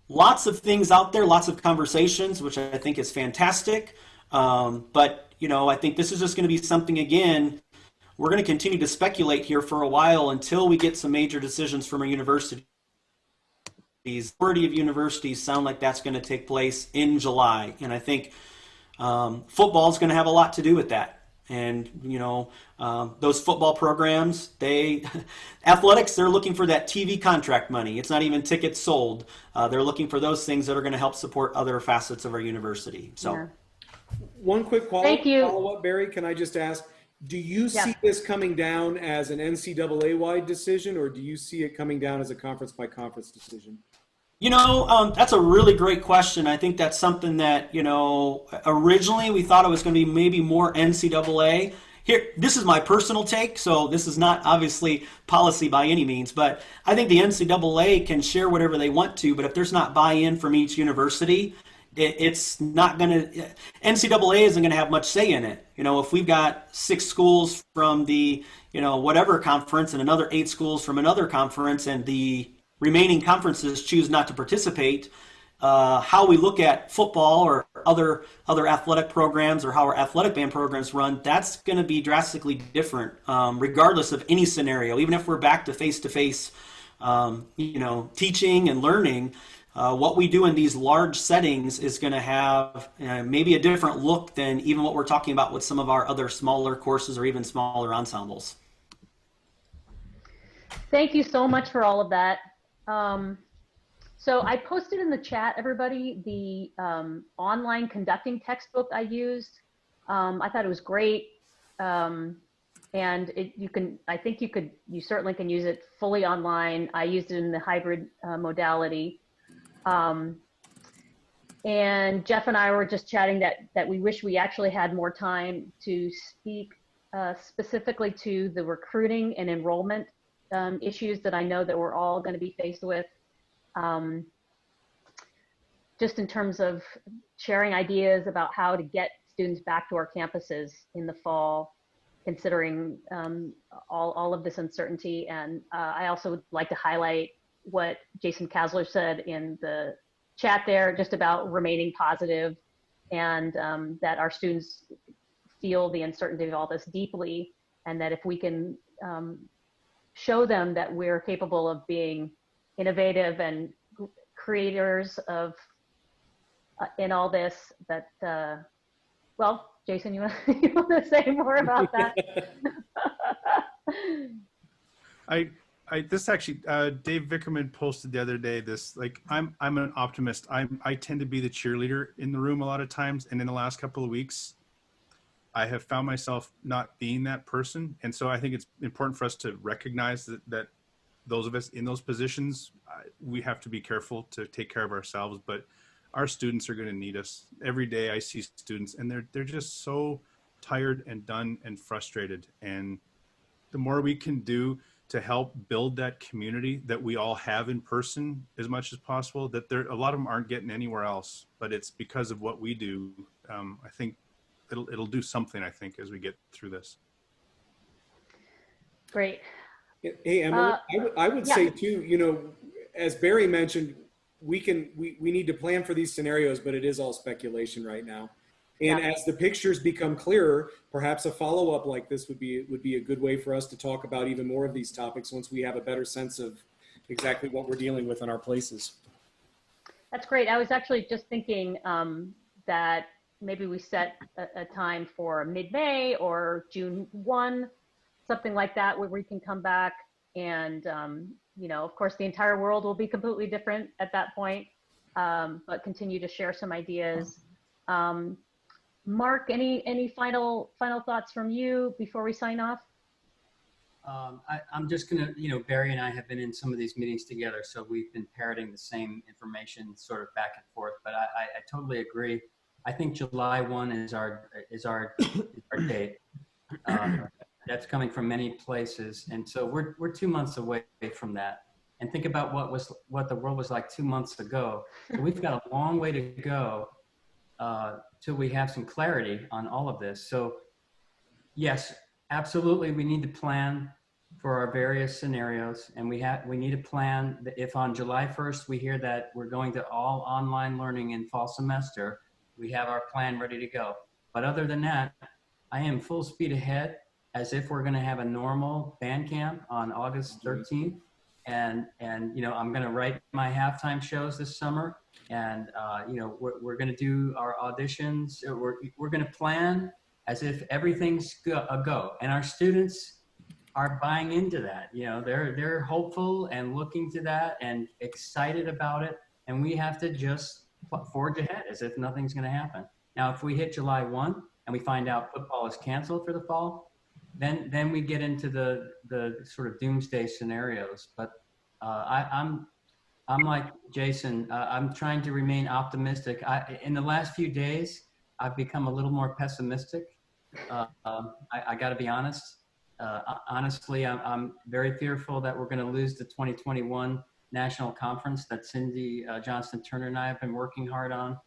lots of things out there, lots of conversations, which I think is fantastic. But I think this is just going to be something, again, we're going to continue to speculate here for a while until we get some major decisions from our universities. The majority of universities sound like that's going to take place in July. And I think football is going to have a lot to do with that. And those football programs, athletics, they're looking for that TV contract money. It's not even tickets sold. They're looking for those things that are going to help support other facets of our university. So, Yeah. One quick Thank you. follow-up, Barry. Can I just ask, do you see this coming down as an NCAA-wide decision, or do you see it coming down as a conference-by-conference decision? That's a really great question. I think that's something that, originally we thought it was going to be maybe more NCAA. Here, this is my personal take, so this is not obviously policy by any means, but I think the NCAA can share whatever they want to, but if there's not buy-in from each university, it's not going to, NCAA isn't going to have much say in it. If we've got 6 schools from the, whatever conference and another 8 schools from another conference, and the remaining conferences choose not to participate, how we look at football or other athletic programs, or how our athletic band programs run, that's going to be drastically different, regardless of any scenario. Even if we're back to face-to-face, teaching and learning, what we do in these large settings is going to have maybe a different look than even what we're talking about with some of our other smaller courses or even smaller ensembles. Thank you so much for all of that. So I posted in the chat, everybody, the online conducting textbook I used. I thought it was great. And you certainly can use it fully online. I used it in the hybrid modality. And Jeff and I were just chatting that we wish we actually had more time to speak specifically to the recruiting and enrollment issues that I know that we're all going to be faced with, just in terms of sharing ideas about how to get students back to our campuses in the fall, considering all of this uncertainty. And I also would like to highlight what Jason Kasler said in the chat there, just about remaining positive, and that our students feel the uncertainty of all this deeply, and that if we can show them that we're capable of being innovative and creators of in all this, that well, Jason, you want to say more about that? This actually, Dave Vickerman posted the other day, this, like, I'm an optimist. I tend to be the cheerleader in the room a lot of times, and in the last couple of weeks, I have found myself not being that person. And so I think it's important for us to recognize that those of us in those positions, we have to be careful to take care of ourselves, but our students are going to need us. Every day I see students, and they're just so tired and done and frustrated. And the more we can do to help build that community that we all have in person as much as possible, that a lot of them aren't getting anywhere else, but it's because of what we do. I think it'll do something, I think, as we get through this. Great. Hey, Emily, I would say too, as Barry mentioned, we need to plan for these scenarios, but it is all speculation right now. And as the pictures become clearer, perhaps a follow-up like this would be a good way for us to talk about even more of these topics once we have a better sense of exactly what we're dealing with in our places. That's great. I was actually just thinking that maybe we set a time for mid-May or June 1, something like that, where we can come back and, of course, the entire world will be completely different at that point, but continue to share some ideas. Mark, any final thoughts from you before we sign off? I'm just gonna, Barry and I have been in some of these meetings together, so we've been parroting the same information sort of back and forth, but I totally agree. I think July 1 is our date. That's coming from many places, and so we're 2 months away from that. And think about what the world was like 2 months ago. So we've got a long way to go till we have some clarity on all of this. So yes, absolutely, we need to plan for our various scenarios, and we need to plan that if on July 1st we hear that we're going to all online learning in fall semester, we have our plan ready to go. But other than that, I am full speed ahead as if we're going to have a normal band camp on August 13th. And I'm going to write my halftime shows this summer, and we're going to do our auditions. We're going to plan as if everything's a go. And our students are buying into that. You know, they're hopeful and looking to that and excited about it. And we have to just forge ahead as if nothing's going to happen. Now, if we hit July 1 and we find out football is canceled for the fall, then we get into the sort of doomsday scenarios. But I'm like Jason. I'm trying to remain optimistic. In the last few days, I've become a little more pessimistic. I got to be honest. Honestly, I'm very fearful that we're going to lose the 2021 national conference that Cindy Johnston Turner and I have been working hard on.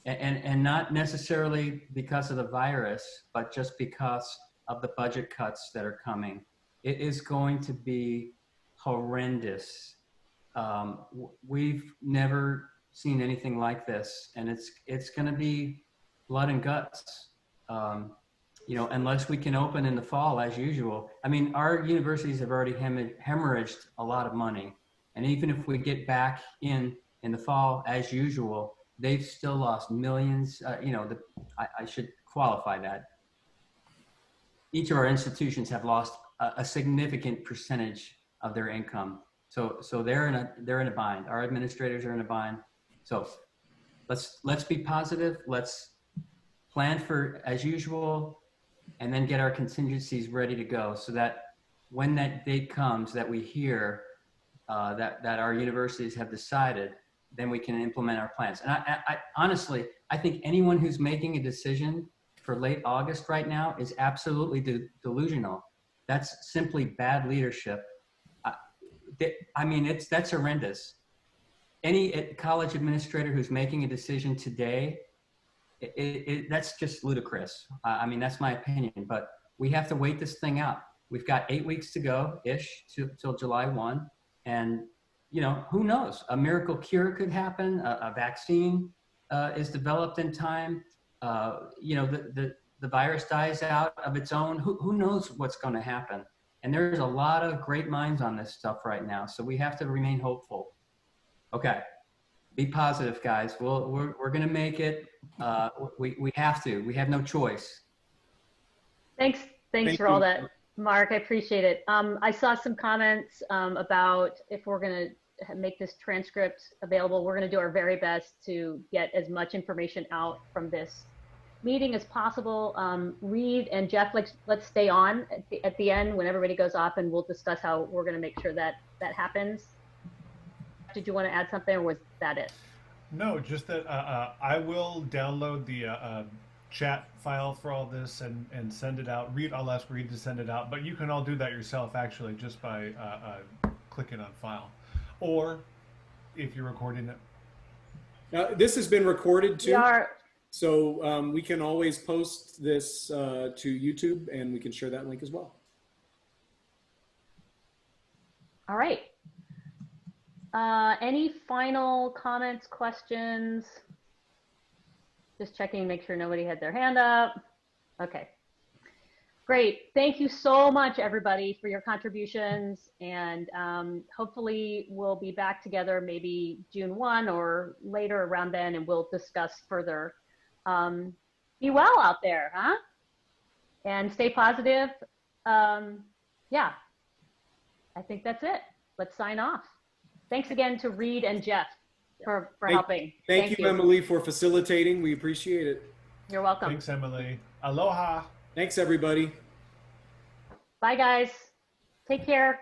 And not necessarily because of the virus, but just because of the budget cuts that are coming. It is going to be horrendous. We've never seen anything like this, and it's going to be blood and guts. You know, unless we can open in the fall as usual. I mean, our universities have already hemorrhaged a lot of money, and even if we get back in the fall as usual, they've still lost millions. You know, I should qualify that. Each of our institutions have lost a significant percentage of their income. So they're in a bind. Our administrators are in a bind. So let's be positive. Let's plan for as usual, and then get our contingencies ready to go so that when that date comes that we hear that our universities have decided, then we can implement our plans. And I honestly, I think anyone who's making a decision for late August right now is absolutely delusional. That's simply bad leadership. I mean, that's horrendous. Any college administrator who's making a decision today, that's just ludicrous. I mean, that's my opinion, but we have to wait this thing out. We've got 8 weeks to go-ish till July 1. And, you know, who knows? A miracle cure could happen. A vaccine is developed in time. You know, the virus dies out of its own. Who knows what's going to happen? And there's a lot of great minds on this stuff right now. So we have to remain hopeful. Okay. Be positive, guys. We're going to make it. We have to. We have no choice. Thanks Thank for all you. that, Mark. I appreciate it. I saw some comments about if we're going to make this transcript available, we're going to do our very best to get as much information out from this meeting as possible. Reed and Jeff, let's stay on at the end when everybody goes off, and we'll discuss how we're going to make sure that happens. Did you want to add something, or was that it? No, just that I will download the chat file for all this and send it out. I'll ask Reed to send it out, but you can all do that yourself actually just by clicking on file, or if you're recording it. This has been recorded too. We are. So we can always post this to YouTube, and we can share that link as well. All right. Any final comments, questions? Just checking, make sure nobody had their hand up. Okay. Great. Thank you so much, everybody, for your contributions. And hopefully we'll be back together maybe June 1 or later around then, and we'll discuss further. Be well out there, huh? And stay positive. Yeah, I think that's it. Let's sign off. Thanks again to Reed and Jeff for helping. Thank you, Emily, for facilitating. We appreciate it. You're welcome. Thanks, Emily. Aloha. Thanks, everybody. Bye, guys. Take care.